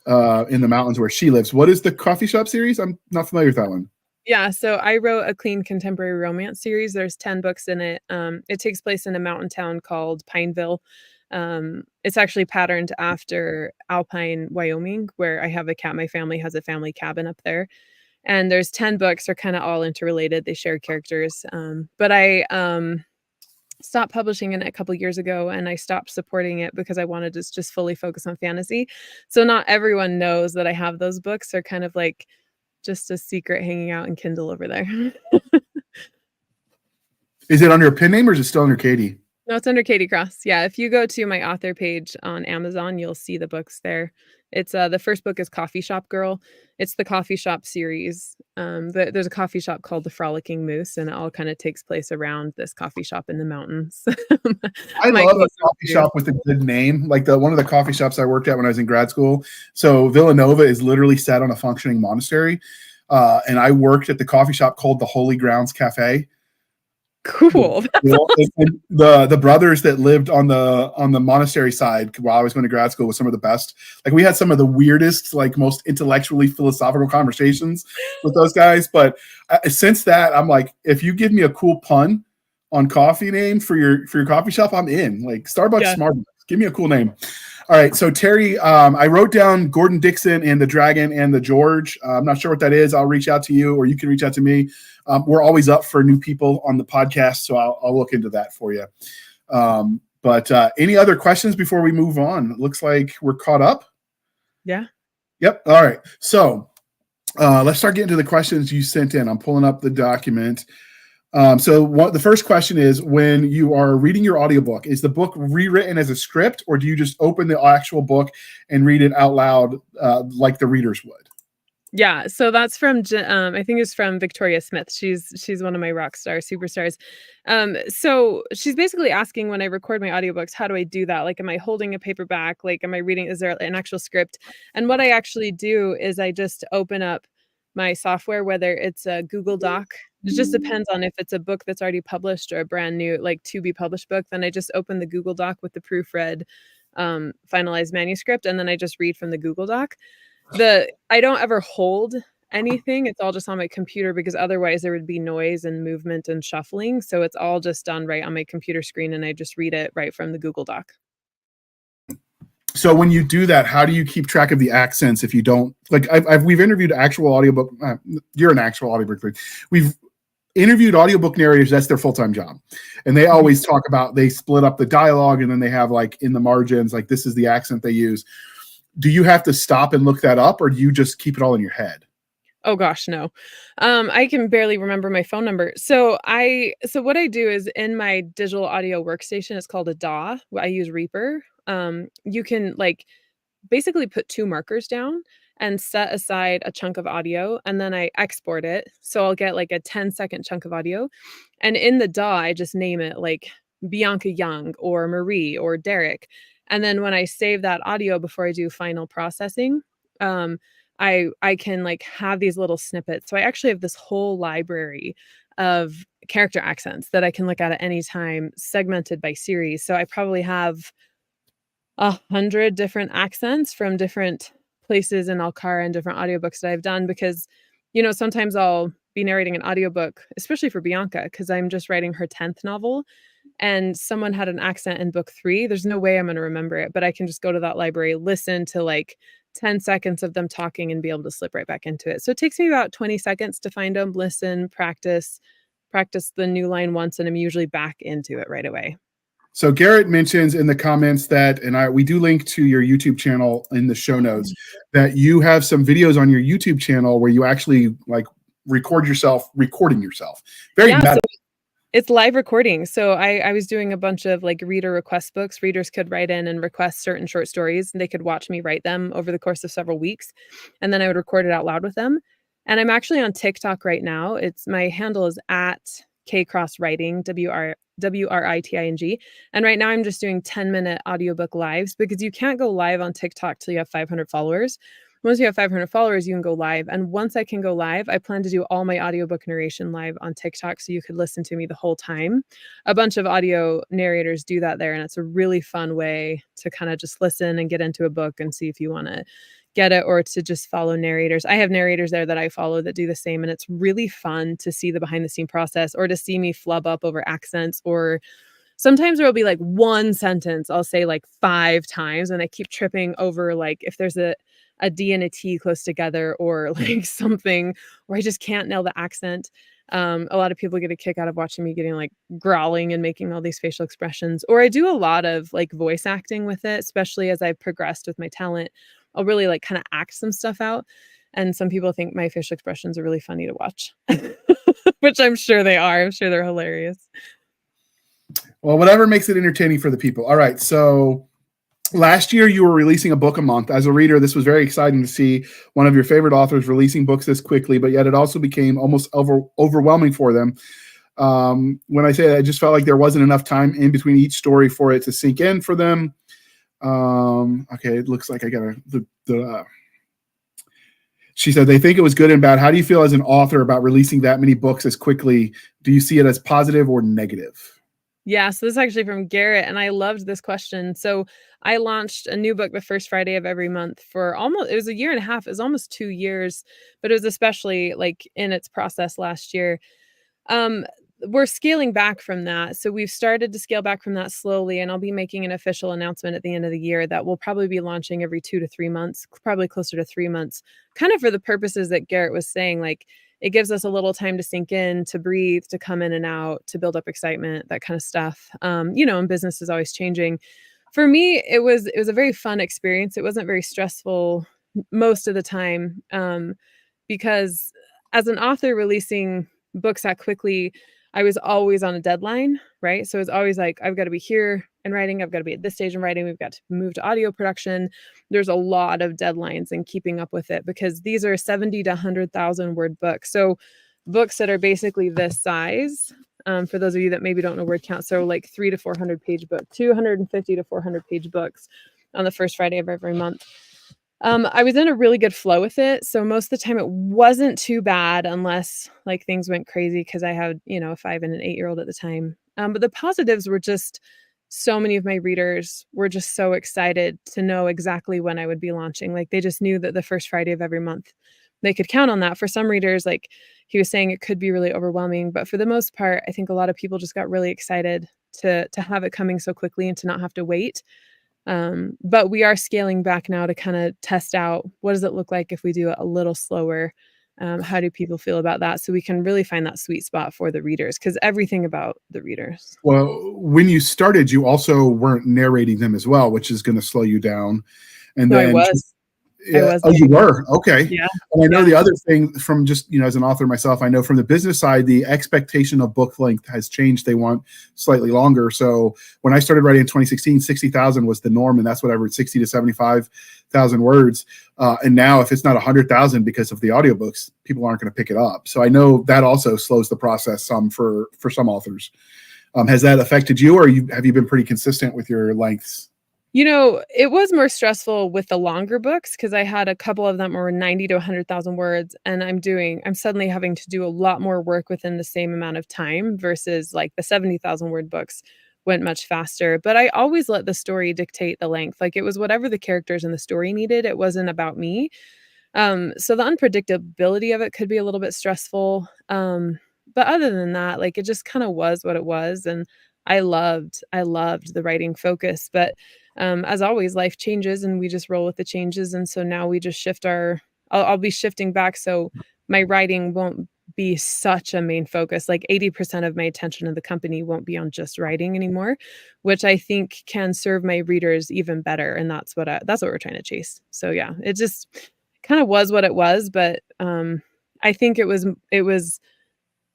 in the mountains where she lives. What is the coffee shop series? I'm not familiar with that one. Yeah, so I wrote a clean contemporary romance series. There's 10 books in it. It takes place in a mountain town called Pineville. It's actually patterned after Alpine, Wyoming, where I have my family has a family cabin up there. And there's 10 books. They're kind of all interrelated. They share characters. But I stopped publishing it a couple years ago, and I stopped supporting it because I wanted to just fully focus on fantasy. So not everyone knows that I have those books. They're kind of like just a secret hanging out in Kindle over there. Is it under a pen name or is it still under Katie? No, it's under Katie Cross. Yeah, if you go to my author page on Amazon, you'll see the books there. It's the first book is Coffee Shop Girl. It's the coffee shop series. There's a coffee shop called the Frolicking Moose, and it all kind of takes place around this coffee shop in the mountains. I love a coffee shop with a good name. Like one of the coffee shops I worked at when I was in grad school. So Villanova is literally set on a functioning monastery. And I worked at the coffee shop called the Holy Grounds Cafe. Cool. The brothers that lived on the monastery side while I was going to grad school was some of the best. Like we had some of the weirdest, like most intellectually philosophical conversations with those guys. But since that, I'm like, if you give me a cool pun on coffee name for your coffee shop, I'm in. Like Starbucks, Smartbucks. Give me a cool name. All right, so Terry, I wrote down Gordon Dixon and the Dragon and the George. I'm not sure what that is. I'll reach out to you, or you can reach out to me. We're always up for new people on the podcast, so I'll look into that for you. But any other questions before we move on? It looks like we're caught up. Yeah. Yep. All right. So let's start getting to the questions you sent in. I'm pulling up the document. The first question is, when you are reading your audiobook, is the book rewritten as a script, or do you just open the actual book and read it out loud like the readers would? Yeah, so that's from I think it's from Victoria Smith. She's one of my rock star superstars. So she's basically asking, when I record my audiobooks, how do I do that? Like, am I holding a paperback? Like, am I reading? Is there an actual script? And what I actually do is I just open up my software, whether it's a Google Doc. It just depends on if it's a book that's already published or a brand new, like to be published book. Then I just open the Google Doc with the proofread, finalized manuscript, and then I just read from the Google Doc. I don't ever hold anything. It's all just on my computer, because otherwise there would be noise and movement and shuffling. So it's all just done right on my computer screen, and I just read it right from the Google Doc. So when you do that, how do you keep track of the accents if you don't? Like we've interviewed actual audiobook. You're an actual audiobook. We've interviewed audiobook narrators. That's their full-time job, and they always talk about, they split up the dialogue, and then they have like in the margins, like this is the accent they use. Do you have to stop and look that up, or do you just keep it all in your head? Oh gosh, no. I can barely remember my phone number. So what I do is, in my digital audio workstation, it's called a DAW. I use Reaper. You can like basically put 2 markers down and set aside a chunk of audio, and then I export it. So I'll get like a 10-second chunk of audio. And in the DAW, I just name it like Bianca Young or Marie or Derek. And then when I save that audio before I do final processing, I can like have these little snippets. So I actually have this whole library of character accents that I can look at any time, segmented by series. So I probably have 100 different accents from different places in Alcara and different audiobooks that I've done, because, sometimes I'll be narrating an audiobook, especially for Bianca, because I'm just writing her 10th novel, and someone had an accent in book 3. There's no way I'm going to remember it, but I can just go to that library, listen to like 10 seconds of them talking, and be able to slip right back into it. So it takes me about 20 seconds to find them, listen, practice, practice the new line once, and I'm usually back into it right away. So Garrett mentions in the comments that, and we do link to your YouTube channel in the show notes, that you have some videos on your YouTube channel where you actually like record yourself recording yourself. Very Yeah, meta. so it's live recording. So I was doing a bunch of like reader request books. Readers could write in and request certain short stories, and they could watch me write them over the course of several weeks. And then I would record it out loud with them. And I'm actually on TikTok right now. My handle is at KCrossWriting, WRITING. And right now I'm just doing 10-minute audiobook lives because you can't go live on TikTok till you have 500 followers. Once you have 500 followers, you can go live. And once I can go live, I plan to do all my audiobook narration live on TikTok so you could listen to me the whole time. A bunch of audio narrators do that there, and it's a really fun way to kind of just listen and get into a book and see if you want to get it, or to just follow narrators. I have narrators there that I follow that do the same, and it's really fun to see the behind the scene process, or to see me flub up over accents, or sometimes there will be like one sentence I'll say like 5 times and I keep tripping over like if there's a D and a T close together, or like something where I just can't nail the accent. A lot of people get a kick out of watching me getting like growling and making all these facial expressions, or I do a lot of like voice acting with it, especially as I've progressed with my talent. I'll really like kind of act some stuff out. And some people think my facial expressions are really funny to watch, which I'm sure they are. I'm sure they're hilarious. Well, whatever makes it entertaining for the people. All right. So last year you were releasing a book a month. As a reader, this was very exciting to see one of your favorite authors releasing books this quickly, but yet it also became almost overwhelming for them. When I say that, I just felt like there wasn't enough time in between each story for it to sink in for them. Okay, it looks like I got she said they think it was good and bad. How do you feel as an author about releasing that many books as quickly? Do you see it as positive or negative? Yeah, so this is actually from Garrett, and I loved this question. So I launched a new book the first Friday of every month for it was a year and a half. It was almost 2 years, but it was especially like in its process last year. Um, we're scaling back from that. So we've started to scale back from that slowly, and I'll be making an official announcement at the end of the year that we'll probably be launching every 2 to 3 months, probably closer to 3 months, kind of for the purposes that Garrett was saying. Like, it gives us a little time to sink in, to breathe, to come in and out, to build up excitement, that kind of stuff. And business is always changing. For me, it was a very fun experience. It wasn't very stressful most of the time, because as an author releasing books that quickly, I was always on a deadline, right? So it's always like, I've got to be here in writing. I've got to be at this stage in writing. We've got to move to audio production. There's a lot of deadlines and keeping up with it, because these are 70 to 100,000 word books. So books that are basically this size, for those of you that maybe don't know word count. So like 300 to 400 page book, 250 to 400 page books on the first Friday of every month. I was in a really good flow with it. So most of the time it wasn't too bad, unless like things went crazy, because I had, a 5 and an 8-year-old at the time. But the positives were just, so many of my readers were just so excited to know exactly when I would be launching. Like, they just knew that the first Friday of every month, they could count on that. For some readers, like he was saying, it could be really overwhelming. But for the most part, I think a lot of people just got really excited to have it coming so quickly and to not have to wait. But we are scaling back now to kind of test out, what does it look like if we do it a little slower? How do people feel about that? So we can really find that sweet spot for the readers, because everything about the readers. Well, when you started, you also weren't narrating them as well, which is going to slow you down. And No, then I was. Yeah. Oh, you were? Okay. Yeah. And I know Yeah. the other thing from just, as an author myself, I know from the business side, the expectation of book length has changed. They want slightly longer. So when I started writing in 2016, 60,000 was the norm. And that's what I wrote, 60 to 75,000 words. And now if it's not 100,000 because of the audiobooks, people aren't going to pick it up. So I know that also slows the process some for some authors. Has that affected you, or have you been pretty consistent with your lengths? It was more stressful with the longer books, because I had a couple of them were 90 to 100,000 words, and I'm suddenly having to do a lot more work within the same amount of time, versus like the 70,000 word books went much faster. But I always let the story dictate the length. Like, it was whatever the characters in the story needed. It wasn't about me. So the unpredictability of it could be a little bit stressful. But other than that, like, it just kind of was what it was. And I loved the writing focus. But as always, life changes, and we just roll with the changes. And so now we just I'll be shifting back. So my writing won't be such a main focus. Like 80% of my attention in the company won't be on just writing anymore, which I think can serve my readers even better. And that's what we're trying to chase. So yeah, it just kind of was what it was, but I think it was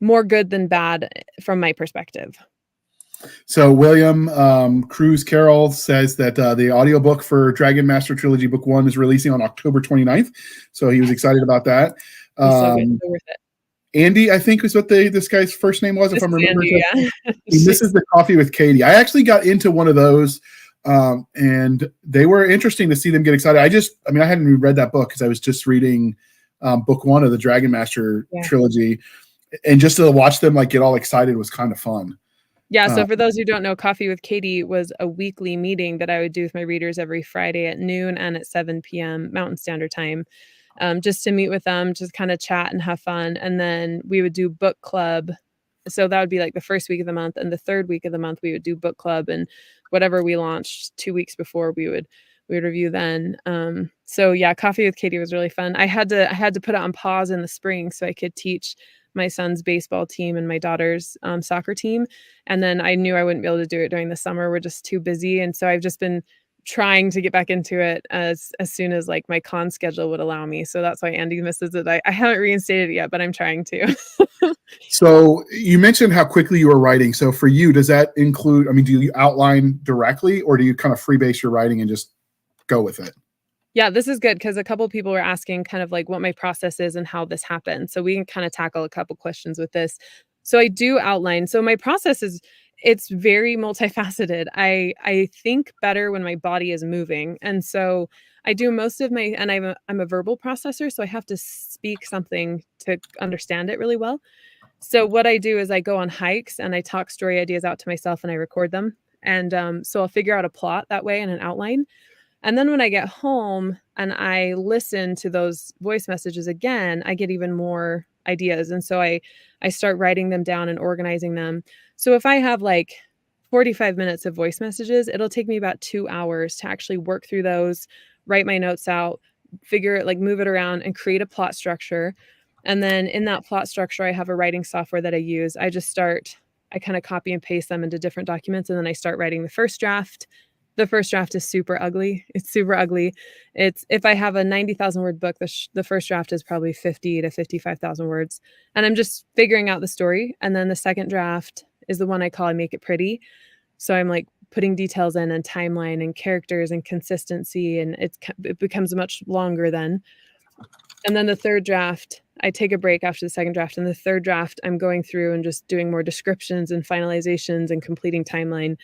more good than bad from my perspective. So William Cruz Carroll says that the audiobook for Dragon Master Trilogy Book 1 is releasing on October 29th. So he was excited about that. So good. So worth it. Andy, I think is what this guy's first name was, if I'm remembering. Andy, yeah. He misses the Coffee with Katie. I actually got into one of those, and they were interesting to see them get excited. I hadn't even read that book because I was just reading book 1 of the Dragon Master trilogy, and just to watch them like get all excited was kind of fun. Yeah, so for those who don't know, Coffee with Katie was a weekly meeting that I would do with my readers every Friday at noon and at 7 p.m. Mountain Standard Time, just to meet with them, just kind of chat and have fun. And then we would do book club. So that would be like the first week of the month, and the third week of the month we would do book club, and whatever we launched 2 weeks before we would review then. So yeah, Coffee with Katie was really fun. I had to put it on pause in the spring so I could teach my son's baseball team and my daughter's soccer team. And then I knew I wouldn't be able to do it during the summer. We're just too busy. And so I've just been trying to get back into it as soon as like my con schedule would allow me. So that's why Andy misses it. I haven't reinstated it yet, but I'm trying to. So you mentioned how quickly you were writing. So for you, does that include, do you outline directly, or do you kind of freebase your writing and just go with it? Yeah, this is good because a couple of people were asking kind of like what my process is and how this happened. So we can kind of tackle a couple questions with this. So I do outline. So my process it's very multifaceted. I think better when my body is moving. And so I do most of and I'm a verbal processor, so I have to speak something to understand it really well. So what I do is I go on hikes and I talk story ideas out to myself and I record them. And so I'll figure out a plot that way and an outline. And then when I get home and I listen to those voice messages again, I get even more ideas. And so I start writing them down and organizing them. So if I have like 45 minutes of voice messages, it'll take me about 2 hours to actually work through those, write my notes out, move it around and create a plot structure. And then in that plot structure, I have a writing software that I use. I kind of copy and paste them into different documents. And then I start writing the first draft. The first draft is super ugly. It's super ugly. If I have a 90,000 word book, the first draft is probably 50 to 55,000 words. And I'm just figuring out the story. And then the second draft is the one I make it pretty. So I'm like putting details in and timeline and characters and consistency. And it becomes much longer then. And then the third draft, I take a break after the second draft. And the third draft, I'm going through and just doing more descriptions and finalizations and completing timeline.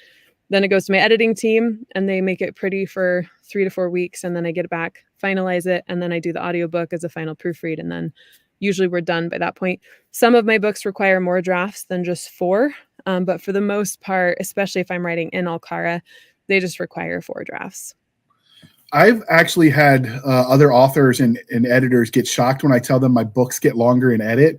Then it goes to my editing team and they make it pretty for 3 to 4 weeks. And then I get it back, finalize it. And then I do the audiobook as a final proofread. And then usually we're done by that point. Some of my books require more drafts than just 4. But for the most part, especially if I'm writing in Alcara, they just require 4 drafts. I've actually had other authors and editors get shocked when I tell them my books get longer in edit.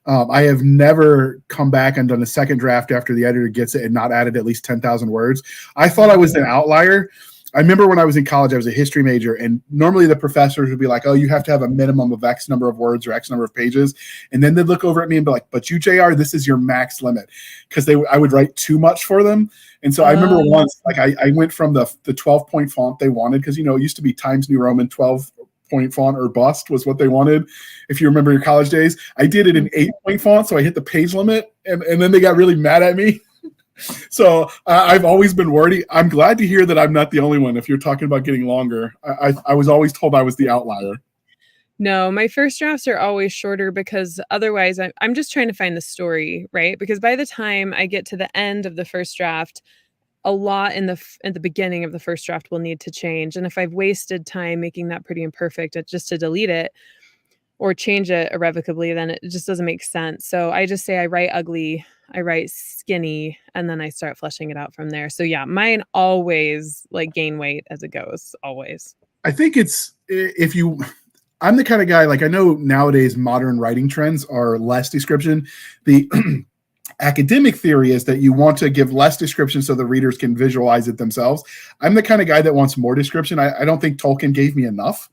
I have never come back and done a second draft after the editor gets it and not added at least 10,000 words. I thought I was an outlier. I remember when I was in college, I was a history major, and normally the professors would be like, oh, you have to have a minimum of X number of words or X number of pages. And then they'd look over at me and be like, but you, JR, this is your max limit. Because I would write too much for them. And so I remember once, I went from the 12-point font they wanted, because, it used to be Times New Roman 12-point font or bust was what they wanted. If you remember your college days, I did it in 8-point font. So I hit the page limit and then they got really mad at me. So I've always been wordy. I'm glad to hear that I'm not the only one. If you're talking about getting longer, I was always told I was the outlier. No, my first drafts are always shorter because otherwise I'm just trying to find the story, right? Because by the time I get to the end of the first draft, a lot at the beginning of the first draft will need to change. And if I've wasted time making that pretty imperfect just to delete it or change it irrevocably, then it just doesn't make sense. So I just say I write ugly, I write skinny, and then I start fleshing it out from there. So yeah, mine always gain weight as it goes, always. I think I'm the kind of guy, I know nowadays modern writing trends are less description. The academic theory is that you want to give less description so the readers can visualize it themselves. I'm the kind of guy that wants more description. I don't think Tolkien gave me enough.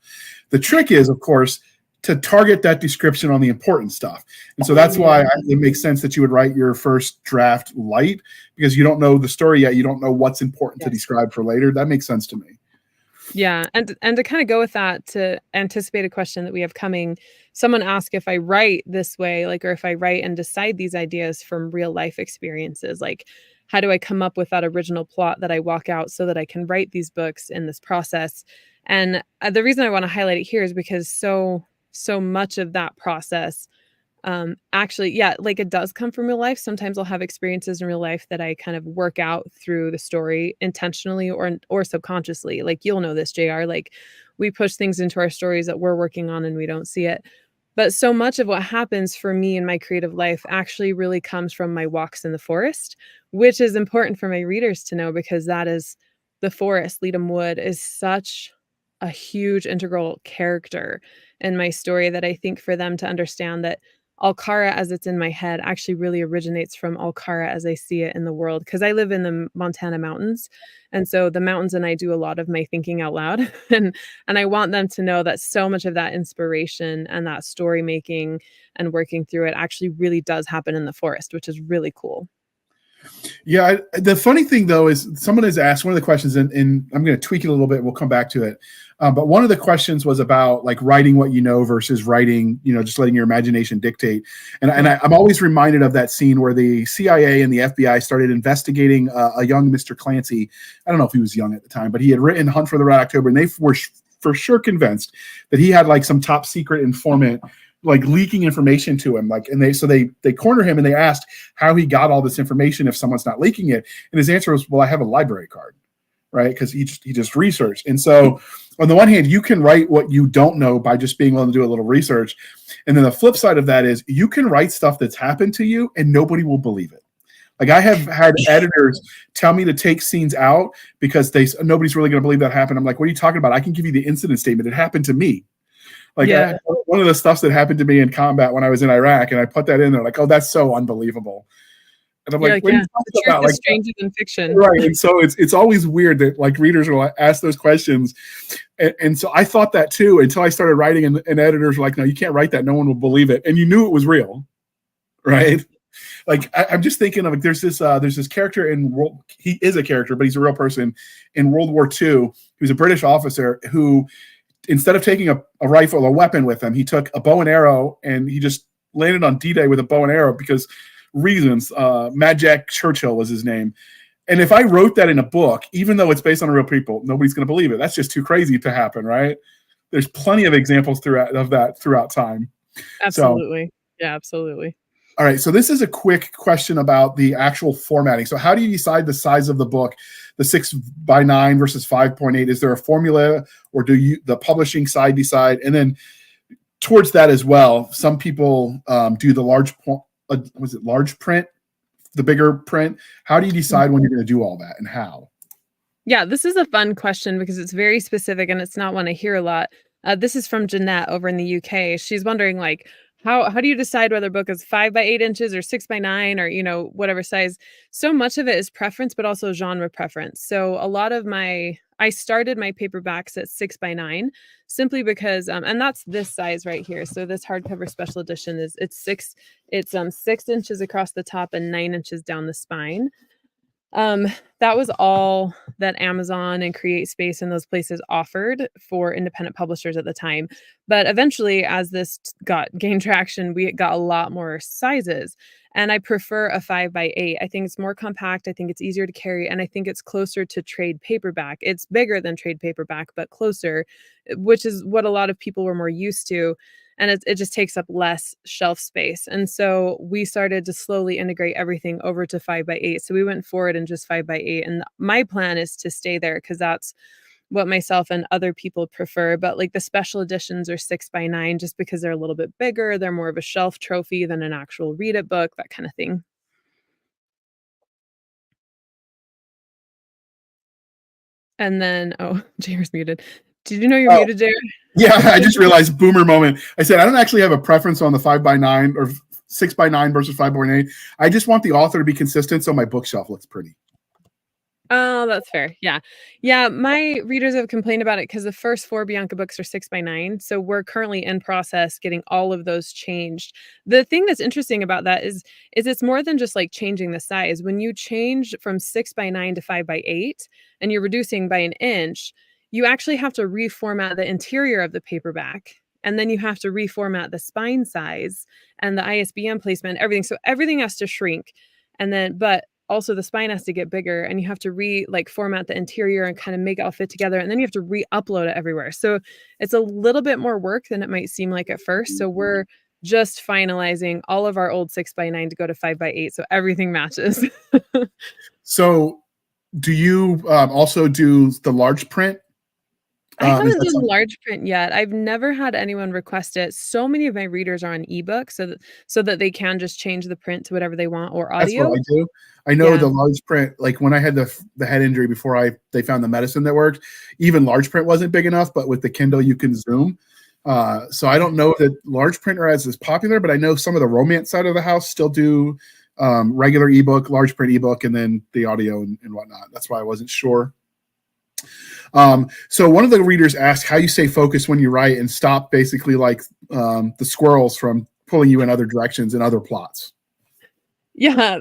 The trick is, of course, to target that description on the important stuff. And so that's why it makes sense that you would write your first draft light, because you don't know the story yet. You don't know what's important to describe for later. That makes sense to me. Yeah. And to kind of go with that, to anticipate a question that we have coming, someone asked if I write this way, like, or if I write and decide these ideas from real life experiences, like, how do I come up with that original plot that I walk out so that I can write these books in this process? And the reason I want to highlight it here is because so much of that process actually, yeah, like it does come from real life. Sometimes I'll have experiences in real life that I kind of work out through the story intentionally or subconsciously. Like, you'll know this, JR, like we push things into our stories that we're working on and we don't see it. But so much of what happens for me in my creative life actually really comes from my walks in the forest, which is important for my readers to know, because that is the forest. Leadham Wood is such a huge integral character in my story that I think for them to understand that Alcara as it's in my head actually really originates from Alcara as I see it in the world, because I live in the Montana mountains. And so the mountains and I do a lot of my thinking out loud. and I want them to know that so much of that inspiration and that story making and working through it actually really does happen in the forest, which is really cool. Yeah. The funny thing, though, is someone has asked one of the questions, and I'm going to tweak it a little bit. We'll come back to it. But one of the questions was about like writing what you know versus writing, just letting your imagination dictate. And I'm always reminded of that scene where the CIA and the FBI started investigating a young Mr. Clancy. I don't know if he was young at the time, but he had written Hunt for the Red October, and they were for sure convinced that he had like some top secret informant like leaking information to him, like, and they corner him and they asked how he got all this information if someone's not leaking it, and his answer was, well, I have a library card, right? Because he just researched. And so on the one hand, you can write what you don't know by just being willing to do a little research, and then the flip side of that is you can write stuff that's happened to you and nobody will believe it. Like, I have had editors tell me to take scenes out because nobody's really going to believe that happened. I'm like, what are you talking about? I can give you the incident statement. It happened to me. Like, one of the stuffs that happened to me in combat when I was in Iraq, and I put that in there, like, oh, that's so unbelievable. And I'm like, what are you talking about? Like, stranger than fiction. Right. And so it's always weird that like readers will ask those questions. And so I thought that too, until I started writing, and editors were like, no, you can't write that. No one will believe it. And you knew it was real. Right. Like, I'm just thinking of like, there's this character he is a character, but he's a real person in World War II. He was a British officer who, instead of taking a rifle, a weapon with him, he took a bow and arrow, and he just landed on D-Day with a bow and arrow because reasons. Mad Jack Churchill was his name. And if I wrote that in a book, even though it's based on real people, nobody's going to believe it. That's just too crazy to happen, right? There's plenty of examples throughout time. Absolutely. Yeah, absolutely. All right. So this is a quick question about the actual formatting. So how do you decide the size of the book, the 6x9 versus 5.8? Is there a formula, or do the publishing side decide? And then towards that as well, some people do the large print, the bigger print. How do you decide when you're going to do all that, and how? Yeah, this is a fun question because it's very specific and it's not one I hear a lot. This is from Jeanette over in the UK. She's wondering, like, how do you decide whether a book is 5x8 inches or 6x9 or, whatever size? So much of it is preference, but also genre preference. So a lot of I started my paperbacks at 6x9 simply because, and that's this size right here. So this hardcover special edition it's 6 inches across the top and 9 inches down the spine. That was all that Amazon and CreateSpace and those places offered for independent publishers at the time. But eventually, as this gained traction, we got a lot more sizes. And I prefer a 5x8. I think it's more compact. I think it's easier to carry. And I think it's closer to trade paperback. It's bigger than trade paperback, but closer, which is what a lot of people were more used to. And it just takes up less shelf space. And so we started to slowly integrate everything over to 5x8. So we went forward in just 5x8. And my plan is to stay there because that's what myself and other people prefer. But like the special editions are 6x9 just because they're a little bit bigger. They're more of a shelf trophy than an actual read it book, that kind of thing. And then, Jamer's muted. Did you know you're muted, Jamer? Yeah, I just realized boomer moment. I said, I don't actually have a preference on the 5x9 or 6x9 versus 5.8. I just want the author to be consistent so my bookshelf looks pretty. Oh, that's fair. Yeah. Yeah, my readers have complained about it because the first 4 Bianca books are 6 by 9, so we're currently in process getting all of those changed. The thing that's interesting about that is it's more than just, like, changing the size. When you change from 6 by 9 to 5 by 8 and you're reducing by an inch, you actually have to reformat the interior of the paperback, and then you have to reformat the spine size and the ISBN placement, everything. So everything has to shrink, and then but also the spine has to get bigger, and you have to format the interior and kind of make it all fit together, and then you have to re-upload it everywhere. So it's a little bit more work than it might seem like at first. So we're just finalizing all of our old 6 by 9 to go to 5 by 8, so everything matches. So, do you also do the large print? I Is haven't that done something? large print yet. I've never had anyone request it. So many of my readers are on ebook, so that they can just change the print to whatever they want, or That's what audio. I do. I know Yeah. the large print, like when I had the head injury before they found the medicine that worked, even large print wasn't big enough, but with the Kindle you can zoom. So I don't know that large print are as popular, but I know some of the romance side of the house still do regular ebook, large print ebook, and then the audio and whatnot. That's why I wasn't sure. So one of the readers asked how you stay focused when you write and stop basically like the squirrels from pulling you in other directions and other plots. Yeah,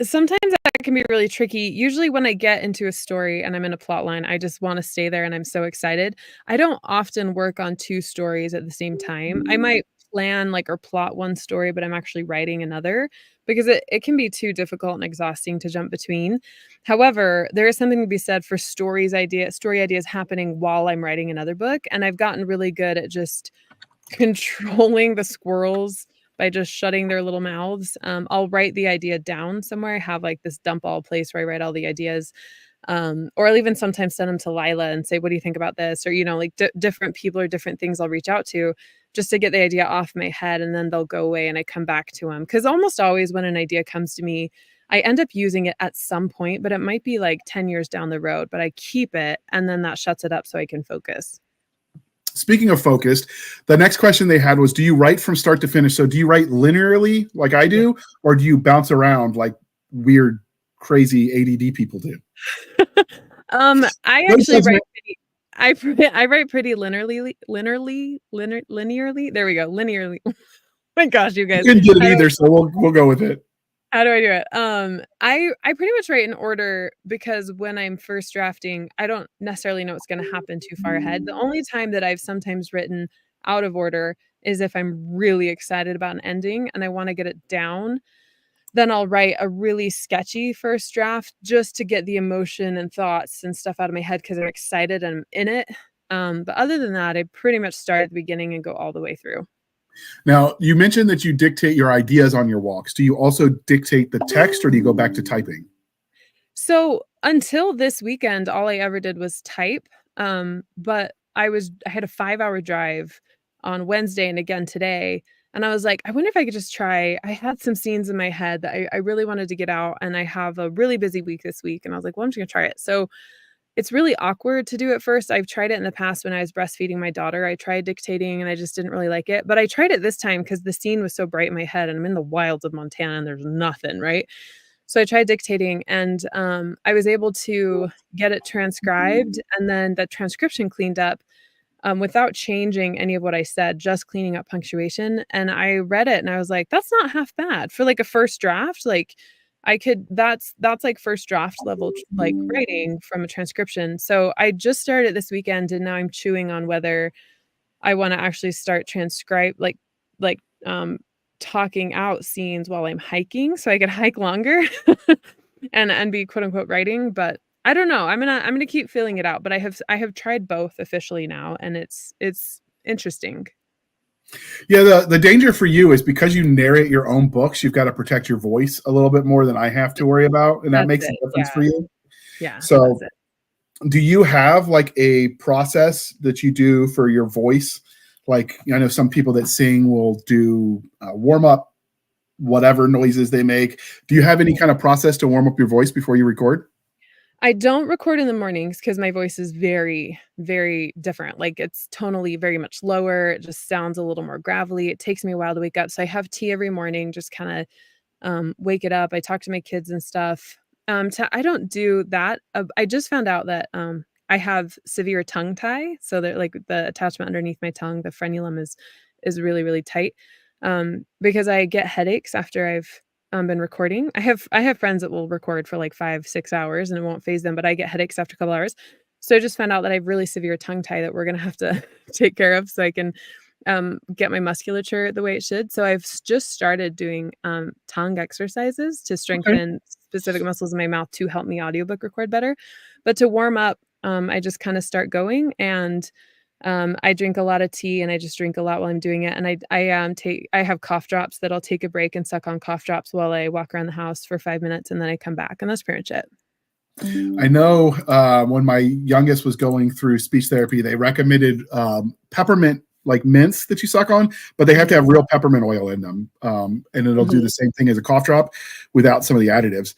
sometimes that can be really tricky. Usually when I get into a story and I'm in a plot line, I just wanna stay there and I'm so excited. I don't often work on 2 stories at the same time. I might plan, like, or plot one story, but I'm actually writing another because it can be too difficult and exhausting to jump between. However, there is something to be said for story ideas happening while I'm writing another book, and I've gotten really good at just controlling the squirrels by just shutting their little mouths. I'll write the idea down somewhere. I have, like, this dump all place where I write all the ideas, or I'll even sometimes send them to Lila and say, "What do you think about this?" Or, like, different people or different things I'll reach out to just to get the idea off my head, and then they'll go away and I come back to them. Because almost always when an idea comes to me, I end up using it at some point, but it might be, like, 10 years down the road, but I keep it, and then that shuts it up so I can focus. Speaking of focused, the next question they had was, do you write from start to finish? So do you write linearly like I Yeah. do, or do you bounce around like weird, crazy ADD people do? I Both actually sides write may- pretty I write pretty linearly, there we go, linearly. My gosh, you I guys. couldn't get it How do I either, so we'll go with it. how do I do it? I pretty much write in order because when I'm first drafting, I don't necessarily know what's gonna happen too far ahead. The only time that I've sometimes written out of order is if I'm really excited about an ending and I wanna get it down, then I'll write a really sketchy first draft just to get the emotion and thoughts and stuff out of my head because 'cause I'm excited and I'm in it. But other than that, I pretty much start at the beginning and go all the way through. Now, you mentioned that you dictate your ideas on your walks. Do you also dictate the text, or do you go back to typing? So, until this weekend, all I ever did was type, but I had a 5-hour drive on Wednesday and again today, and I was like, "I wonder if I could just try." I had some scenes in my head that I really wanted to get out, and I have a really busy week this week, and I was like, "Well, I'm just gonna try it." So, it's really awkward to do at first. I've tried it in the past when I was breastfeeding my daughter. I tried dictating and I just didn't really like it, but I tried it this time because the scene was so bright in my head, and I'm in the wilds of Montana and there's nothing, right? So I tried dictating and, I was able to get it transcribed and then the transcription cleaned up, without changing any of what I said, just cleaning up punctuation, and I read it and I was like, "That's not half bad." For, like, a first draft, like, I could that's, like, first draft level, like, writing from a transcription. So I just started this weekend, and now I'm chewing on whether I wanna actually start like, um, talking out scenes while I'm hiking so I could hike longer and be quote unquote "writing," but I don't know. I'm gonna keep feeling it out, but I have tried both officially now, and it's interesting. Yeah, the danger for you is because you narrate your own books, you've got to protect your voice a little bit more than I have to worry about, and that That's makes a it. difference Yeah. for you. Yeah, So, that's it. do you have like a process that you do for your voice? Like, I know some people that sing will do warm up, whatever noises they make. Do you have any kind of process to warm up your voice before you record? I don't record in the mornings because my voice is very, very different. Like, it's tonally very much lower, it just sounds a little more gravelly. It takes me a while to wake up, so I have tea every morning, just kinda, wake it up. I talk to my kids and stuff. I don't do that. I just found out that I have severe tongue tie, so that like the attachment underneath my tongue, the frenulum is really really tight. Because I get headaches after I've been recording. I have friends that will record for like 5 6 hours and it won't phase them, but I get headaches after a couple hours. So I just found out that I have really severe tongue tie that we're gonna have to take care of so I can get my musculature the way it should. So I've just started doing tongue exercises to Okay. strengthen specific muscles in my mouth to help me audiobook record better. But to warm up, I just kind of start going and I drink a lot of tea and I just drink a lot while I'm doing it. And I have cough drops that I'll take a break and suck on cough drops while I walk around the house for 5 minutes and then I come back and that's pretty much it. I know when my youngest was going through speech therapy, they recommended peppermint like mints that you suck on, but they have to have real peppermint oil in them. And it'll do the same thing as a cough drop without some of the additives.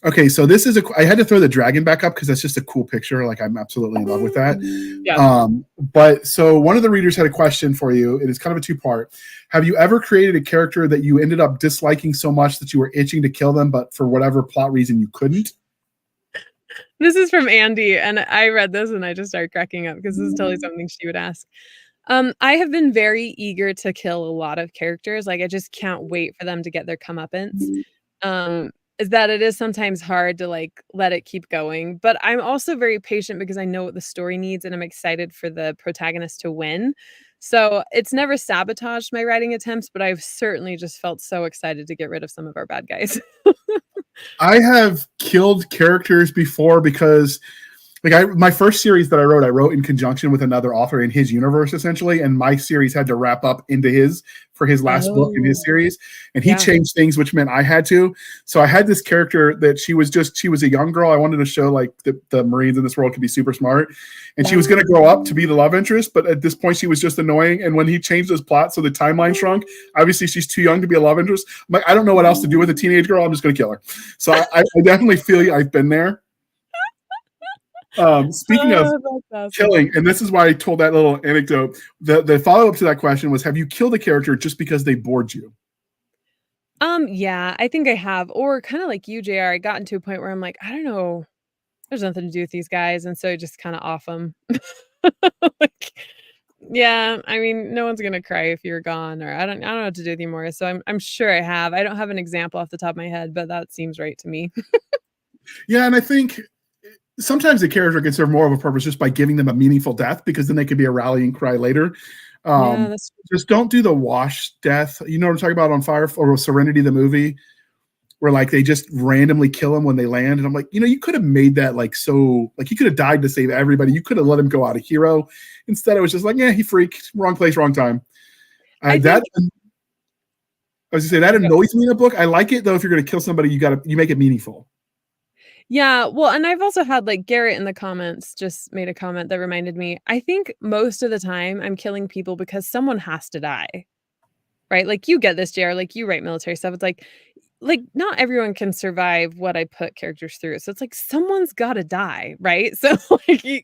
Okay, so this is I had to throw the dragon back up because that's just a cool picture. Like I'm absolutely in love with that. Yeah. But so one of the readers had a question for you. It is kind of a two-part. Have you ever created a character that you ended up disliking so much that you were itching to kill them, but for whatever plot reason you couldn't? This is from Andy, and I read this and I just started cracking up because this is totally something she would ask. I have been very eager to kill a lot of characters. Like I just can't wait for them to get their comeuppance. Is that it is sometimes hard to like let it keep going, but I'm also very patient because I know what the story needs and I'm excited for the protagonist to win. So it's never sabotaged my writing attempts, but I've certainly just felt so excited to get rid of some of our bad guys. I have killed characters before because like my first series that I wrote in conjunction with another author in his universe essentially, and my series had to wrap up into his for his last book in his series, and he changed things, which meant I had to. So I had this character that she was a young girl. I wanted to show like the Marines in this world could be super smart, and she was going to grow up to be the love interest, but at this point she was just annoying. And when he changed his plot so the timeline shrunk, obviously she's too young to be a love interest. I'm like, I don't know what else to do with a teenage girl. I'm just going to kill her. So I definitely feel you. I've been there. Speaking of awesome. killing, and this is why I told that little anecdote. The follow up to that question was: have you killed a character just because they bored you? Yeah, I think I have, or kind of like you, JR. I gotten to a point where I'm like, I don't know, there's nothing to do with these guys, and so I just kind of off them. Like, yeah, I mean, no one's gonna cry if you're gone, or I don't know what to do with you more. So I'm sure I have. I don't have an example off the top of my head, but that seems right to me. Yeah, and I think sometimes the character can serve more of a purpose just by giving them a meaningful death, because then they could be a rallying cry later. Yeah, that's Just don't do the wash death. You know what I'm talking about on Fire or Serenity, the movie, where like they just randomly kill him when they land. And I'm like, you could have made that like so, like he could have died to save everybody. You could have let him go out a hero. Instead, it was just like, yeah, he freaked, wrong place, wrong time. I was gonna say that annoys me in a book. I like it though. If you're gonna kill somebody, you make it meaningful. Yeah, well, and I've also had like Garrett in the comments just made a comment that reminded me. I think most of the time I'm killing people because someone has to die. Right? Like you get this, JR, like you write military stuff. It's like not everyone can survive what I put characters through. So it's like someone's got to die, right? So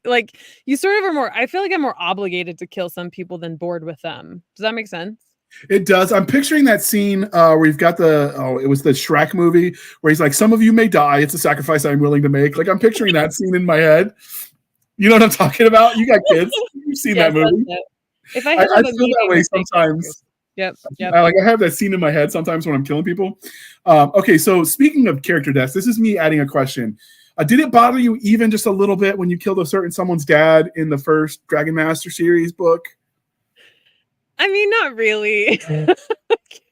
like you sort of are more I feel like I'm more obligated to kill some people than bored with them. Does that make sense? It does. I'm picturing that scene where you've got it was the Shrek movie where he's like, some of you may die. It's a sacrifice I'm willing to make. Like I'm picturing that scene in my head. You know what I'm talking about? You got kids. You've seen that movie. If I I feel that way sometimes. Yep. I have that scene in my head sometimes when I'm killing people. Okay, so speaking of character deaths, this is me adding a question. Did it bother you even just a little bit when you killed someone's dad in the first Dragon Master series book? I mean, not really.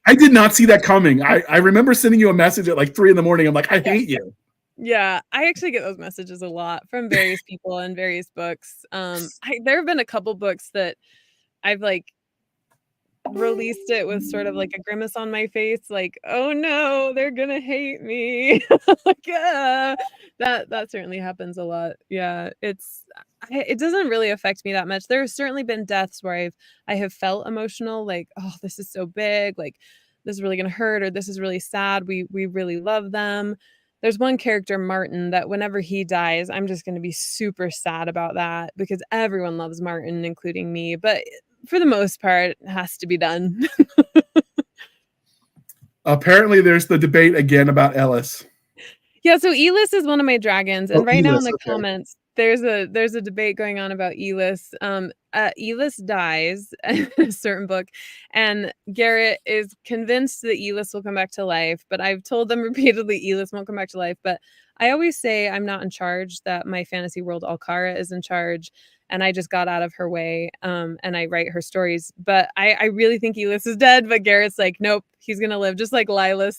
I did not see that coming. I remember sending you a message at like 3 a.m. I'm like, I hate you. Yeah, I actually get those messages a lot from various people in various books. There have been a couple books that I've like released it with sort of like a grimace on my face, like, oh no, they're gonna hate me. Like, that certainly happens a lot. Yeah, it doesn't really affect me that much. There have certainly been deaths where I have felt emotional, like, oh, this is so big, like this is really gonna hurt, or this is really sad. We really love them. There's one character, Martin, that whenever he dies, I'm just gonna be super sad about that because everyone loves Martin, including me. But for the most part, it has to be done. Apparently, there's the debate again about Ellis. Yeah, so Elis is one of my dragons, Oh, and right now in Elis, the okay. comments, there's a debate going on about Elis. Elis dies in a certain book, and Garrett is convinced that Elis will come back to life, but I've told them repeatedly Elis won't come back to life. But I always say I'm not in charge, that my fantasy world Alcara is in charge, and I just got out of her way, and I write her stories. But I really think Elis is dead, but Garrett's like, nope, he's gonna live, just like Lila's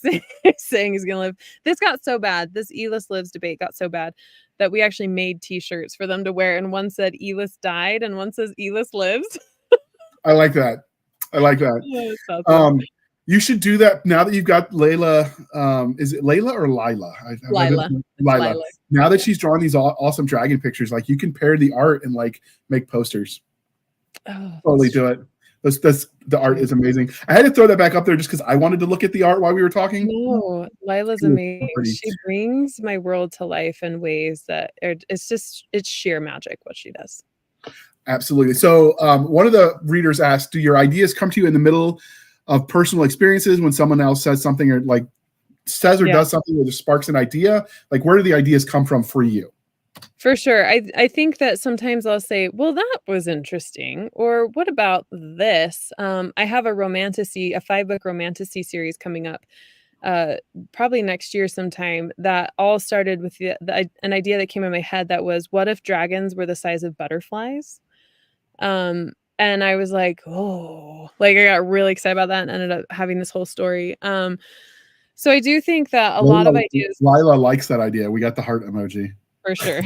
saying he's gonna live. This got so bad. This Elis lives debate got so bad that we actually made T-shirts for them to wear, and one said Elis died, and one says Elis lives. I like that. I like that. Oh, it's awesome. You should do that now that you've got Layla. Is it Layla or Lila? Lila. Lila. Lila. Now that she's drawing these awesome dragon pictures, like you can pair the art and like make posters. Oh, Totally do it. That's the art is amazing. I had to throw that back up there just because I wanted to look at the art while we were talking. no, Lila's amazing. She brings my world to life in ways that it's sheer magic what she does. Absolutely. So one of the readers asked, do your ideas come to you in the middle of personal experiences when someone else says something or like says or does something that just sparks an idea? Like where do the ideas come from for you? For sure. I think that sometimes I'll say, well, that was interesting. Or what about this? I have a 5-book romantasy series coming up probably next year sometime, that all started with an idea that came in my head that was, what if dragons were the size of butterflies? And I was like, oh, like I got really excited about that and ended up having this whole story. So I do think that a lot of ideas. Lila likes that idea. We got the heart emoji. For sure.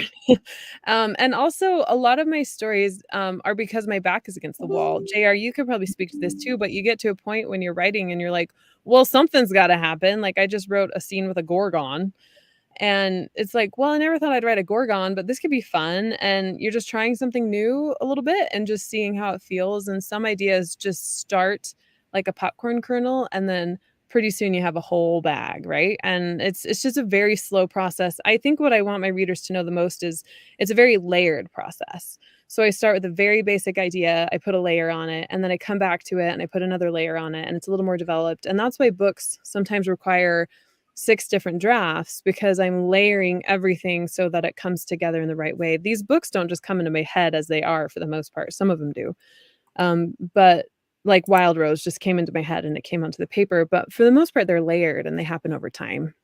And also a lot of my stories are because my back is against the wall. JR, you could probably speak to this too, but you get to a point when you're writing and you're like, well, something's got to happen. Like I just wrote a scene with a gorgon. And it's like, well, I never thought I'd write a gorgon, but this could be fun. And you're just trying something new a little bit and just seeing how it feels. And some ideas just start like a popcorn kernel, and then pretty soon you have a whole bag, right? And it's just a very slow process. I think what I want my readers to know the most is it's a very layered process. So I start with a very basic idea, I put a layer on it, and then I come back to it and I put another layer on it, and it's a little more developed. And that's why books sometimes require 6 different drafts, because I'm layering everything so that it comes together in the right way. These books don't just come into my head as they are for the most part. Some of them do. But like Wild Rose just came into my head and it came onto the paper. But for the most part, they're layered and they happen over time.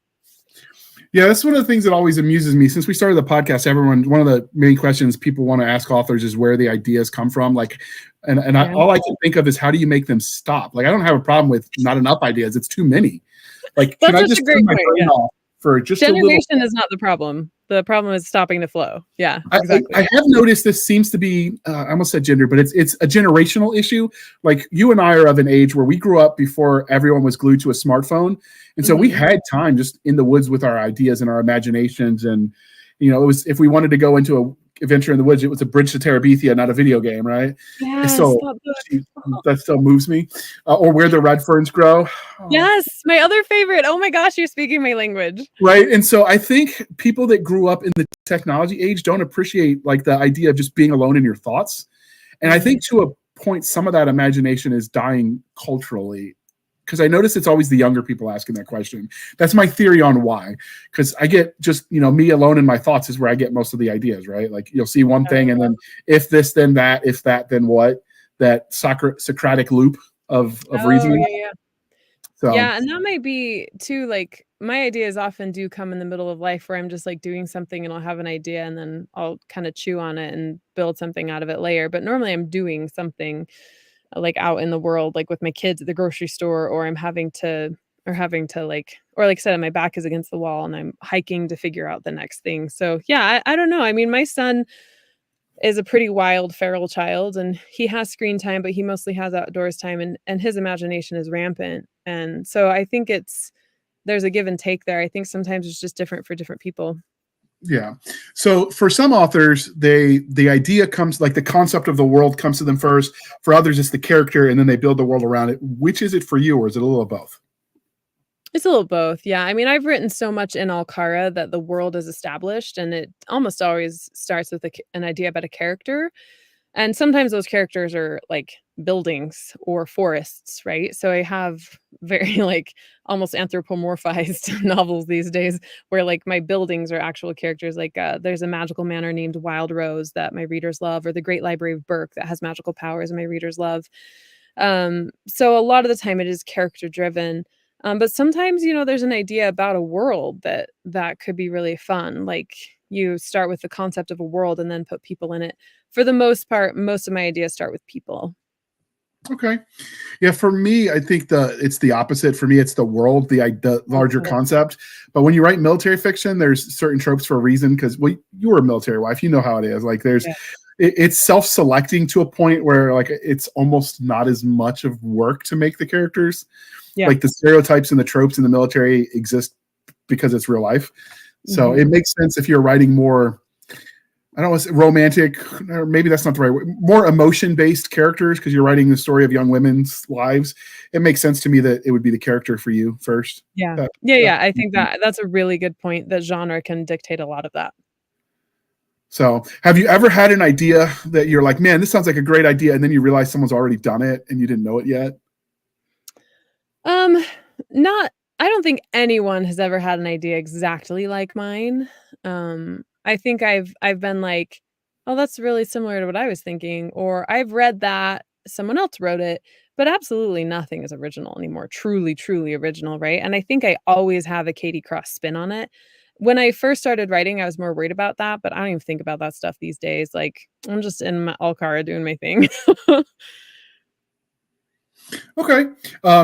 Yeah, that's one of the things that always amuses me. Since we started the podcast, one of the main questions people want to ask authors is where the ideas come from. Like, all I can think of is how do you make them stop? Like, I don't have a problem with not enough ideas. It's too many. Like, can I just turn my brain off for just a little? Generation is not the problem. The problem is stopping the flow. Yeah, exactly. I have noticed this seems to be, I almost said gender, but it's a generational issue. Like you and I are of an age where we grew up before everyone was glued to a smartphone. And so we had time just in the woods with our ideas and our imaginations. And, it was, if we wanted to go into a adventure in the woods, it was a bridge to Terabithia, not a video game, right? Yes, so that still moves me. Or where the red ferns grow. Yes, my other favorite. Oh my gosh, you're speaking my language. Right. And so I think people that grew up in the technology age don't appreciate like the idea of just being alone in your thoughts. And I think to a point, some of that imagination is dying culturally. Because I notice it's always the younger people asking that question. That's my theory on why. Because I get just, me alone in my thoughts is where I get most of the ideas, right? Like you'll see one thing and then if this, then that, if that, then what? That Socratic loop of reasoning. Yeah. So. Yeah, and that might be too, like my ideas often do come in the middle of life where I'm just like doing something and I'll have an idea and then I'll kind of chew on it and build something out of it later. But normally I'm doing something like out in the world, like with my kids at the grocery store, or I'm having to like I said, my back is against the wall and I'm hiking to figure out the next thing. So yeah, I don't know. I mean, my son is a pretty wild feral child and he has screen time, but he mostly has outdoors time, and his imagination is rampant. And so I think there's a give and take there. I think sometimes it's just different for different people. Yeah. So for some authors, the idea comes, like the concept of the world comes to them first. For others, it's the character, and then they build the world around it. Which is it for you, or is it a little of both? It's a little both. Yeah. I mean, I've written so much in Alcara that the world is established, and it almost always starts with an idea about a character. And sometimes those characters are like buildings or forests, right? So I have very like almost anthropomorphized novels these days where like my buildings are actual characters. Like there's a magical manor named Wild Rose that my readers love, or the Great Library of Burke that has magical powers and my readers love. So a lot of the time it is character driven. But sometimes, there's an idea about a world that could be really fun. Like you start with the concept of a world and then put people in it. For the most part, most of my ideas start with people. Okay. Yeah, for me, I think it's the opposite. For me, it's the world, the larger concept. But when you write military fiction, there's certain tropes for a reason, because you were a military wife, you know how it is. Like it's self-selecting to a point where like it's almost not as much of work to make the characters. Yeah. Like the stereotypes and the tropes in the military exist because it's real life. So it makes sense if you're writing more, I don't want to say romantic, or maybe that's not the right word, more emotion-based characters, because you're writing the story of young women's lives. It makes sense to me that it would be the character for you first. Yeah. Yeah. I think that's a really good point, that genre can dictate a lot of that. So have you ever had an idea that you're like, man, this sounds like a great idea, and then you realize someone's already done it and you didn't know it yet? I don't think anyone has ever had an idea exactly like mine. I think I've been like, "Oh, that's really similar to what I was thinking," or "I've read that, someone else wrote it," but absolutely nothing is original anymore, truly, truly original, right? And I think I always have a Katie Cross spin on it. When I first started writing, I was more worried about that, but I don't even think about that stuff these days. Like, I'm just in my Alcara doing my thing. Okay.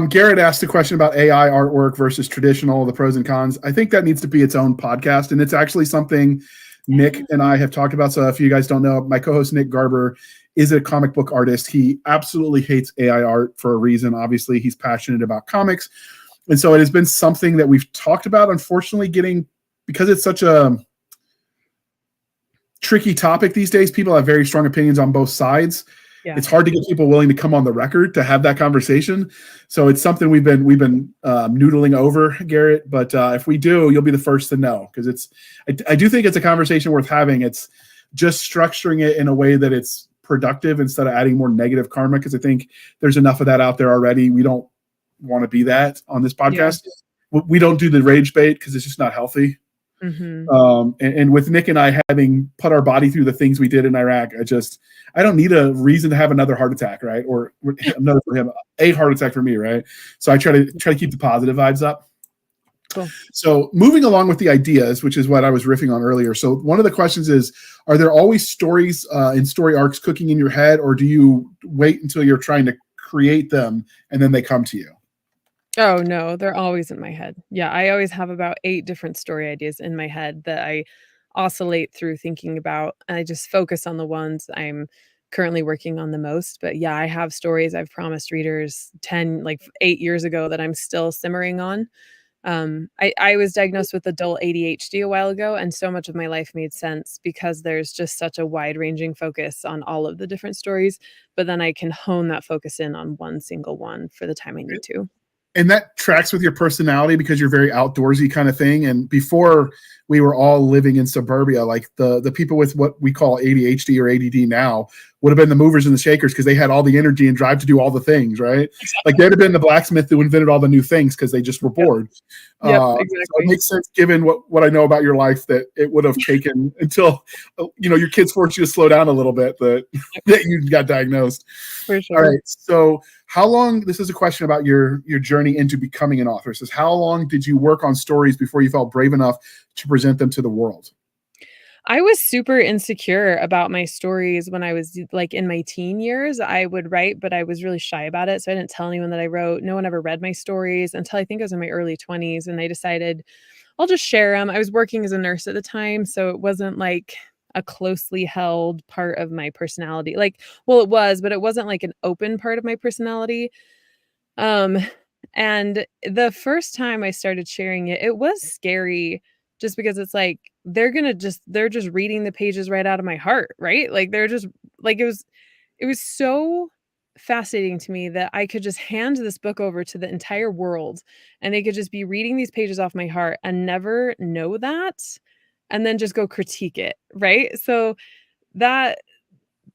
Garrett asked a question about AI artwork versus traditional, the pros and cons. I think that needs to be its own podcast, and it's actually something Nick and I have talked about. So if you guys don't know, my co-host Nick Garber is a comic book artist. He absolutely hates AI art for a reason. Obviously, he's passionate about comics. And so it has been something that we've talked about, unfortunately, because it's such a tricky topic these days. People have very strong opinions on both sides. Yeah. It's hard to get people willing to come on the record to have that conversation. So it's something we've been noodling over, Garrett. But if we do, you'll be the first to know, because I do think it's a conversation worth having. It's just structuring it in a way that it's productive instead of adding more negative karma, because I think there's enough of that out there already. We don't want to be that on this podcast. Yeah. We don't do the rage bait because it's just not healthy. Mm-hmm. And with Nick and I having put our body through the things we did in Iraq, I don't need a reason to have another heart attack, right? Or another for him, a heart attack for me, right? So I try to keep the positive vibes up. Cool. So moving along with the ideas, which is what I was riffing on earlier. So one of the questions is, are there always stories and story arcs cooking in your head, or do you wait until you're trying to create them and then they come to you? Oh, no, they're always in my head. Yeah, I always have about 8 different story ideas in my head that I oscillate through thinking about. And I just focus on the ones I'm currently working on the most. But yeah, I have stories I've promised readers 8 years ago that I'm still simmering on. I was diagnosed with adult ADHD a while ago, and so much of my life made sense because there's just such a wide-ranging focus on all of the different stories. But then I can hone that focus in on one single one for the time I need to. And that tracks with your personality because you're very outdoorsy kind of thing. And before we were all living in suburbia, like the people with what we call ADHD or ADD now would have been the movers and the shakers because they had all the energy and drive to do all the things, right? Exactly. Like they'd have been the blacksmith who invented all the new things because they just were bored. Yep, exactly. So it makes sense given what I know about your life that it would have taken until your kids forced you to slow down a little bit that you got diagnosed. For sure. All right. So how long, this is a question about your journey into becoming an author. It says, how long did you work on stories before you felt brave enough to present them to the world? I was super insecure about my stories when I was like in my teen years. I would write, but I was really shy about it. So I didn't tell anyone that I wrote. No one ever read my stories until I think I was in my early 20s. And I decided I'll just share them. I was working as a nurse at the time, so it wasn't like a closely held part of my personality. It was, but it wasn't like an open part of my personality. And the first time I started sharing it, it was scary just because it's like they're just reading the pages right out of my heart, right? Like they're just like it was so fascinating to me that I could just hand this book over to the entire world and they could just be reading these pages off my heart and never know that and then just go critique it, right? So that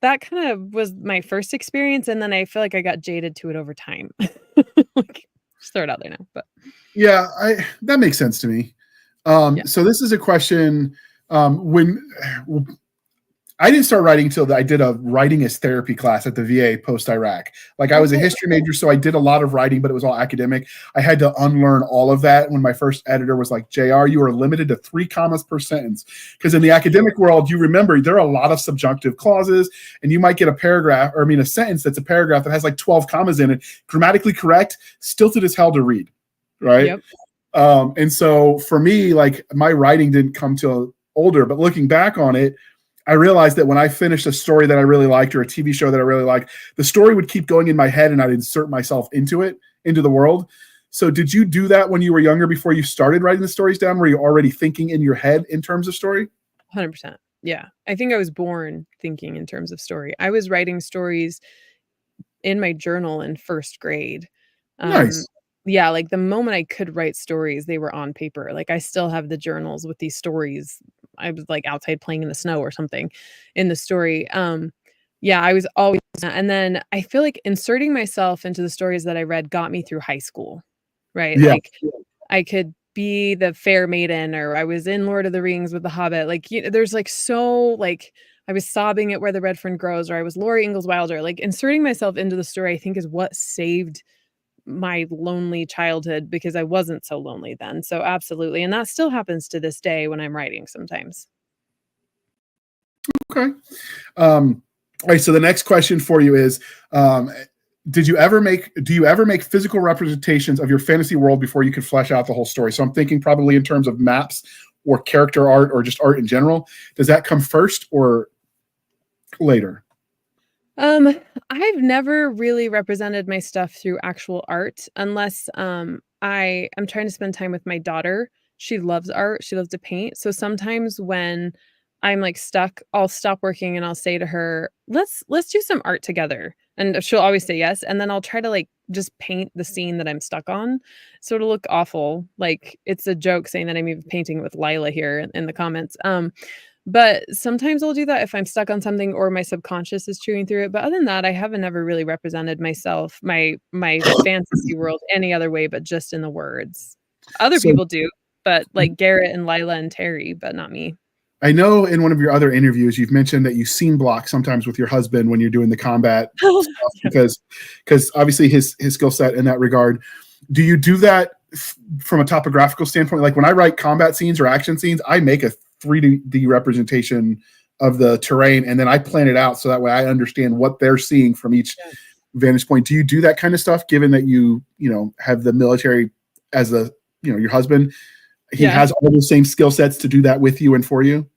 that kind of was my first experience, and then I feel like I got jaded to it over time. Like, just throw it out there now, but Yeah, that makes sense to me. yeah. So this is a question, when I didn't start writing until I did a writing as therapy class at the VA post-Iraq. Like, I was a history major, so I did a lot of writing, but it was all academic. I had to unlearn all of that when my first editor was like, JR, you are limited to 3 commas per sentence. Because in the academic world, you remember there are a lot of subjunctive clauses, and you might get a sentence that's a paragraph that has like 12 commas in it, grammatically correct, stilted as hell to read, right? Yep. And so for me, like, my writing didn't come till older, but looking back on it, I realized that when I finished a story that I really liked or a TV show that I really liked, the story would keep going in my head and I'd insert myself into the world. So did you do that when you were younger before you started writing the stories down? Were you already thinking in your head in terms of story? 100%. Yeah. I think I was born thinking in terms of story. I was writing stories in my journal in first grade. Um, Nice. yeah, like the moment I could write stories, they were on paper. Like I still have the journals with these stories. I was like outside playing in the snow or something in the story. Yeah, I was always, and then I feel like inserting myself into the stories that I read got me through high school, right? Yeah. Like I could be the fair maiden, or I was in Lord of the Rings with the Hobbit. Like, there's like so like I was sobbing at Where the Red Fern Grows, or I was Laurie Ingalls Wilder. Like inserting myself into the story, I think is what saved my lonely childhood, because I wasn't so lonely then. So absolutely. And that still happens to this day when I'm writing sometimes. Okay. All right. So the next question for you is, do you ever make physical representations of your fantasy world before you could flesh out the whole story? So I'm thinking probably in terms of maps or character art or just art in general. Does that come first or later? I've never really represented my stuff through actual art unless I am trying to spend time with my daughter. She loves art. She loves to paint. So sometimes when I'm like stuck, I'll stop working and I'll say to her, "Let's do some art together." And she'll always say yes, and then I'll try to like just paint the scene that I'm stuck on. So it'll look awful. Like it's a joke saying that I'm even painting with Lila here in the comments. But sometimes I'll do that if I'm stuck on something or my subconscious is chewing through it. But other than that, I haven't ever really represented myself, my fantasy world any other way but just in the words. Other So people do, but like Garrett and Lila and Terry, but not me. I know in one of your other interviews, you've mentioned that you scene block sometimes with your husband when you're doing the combat stuff Yeah. because obviously his skill set in that regard. Do you do that from a topographical standpoint? Like when I write combat scenes or action scenes, I make a 3D representation of the terrain and then I plan it out so that way I understand what they're seeing from each vantage point. Do you do that kind of stuff given that you have the military as your husband? He Yeah. has all the same skill sets to do that with you and for you?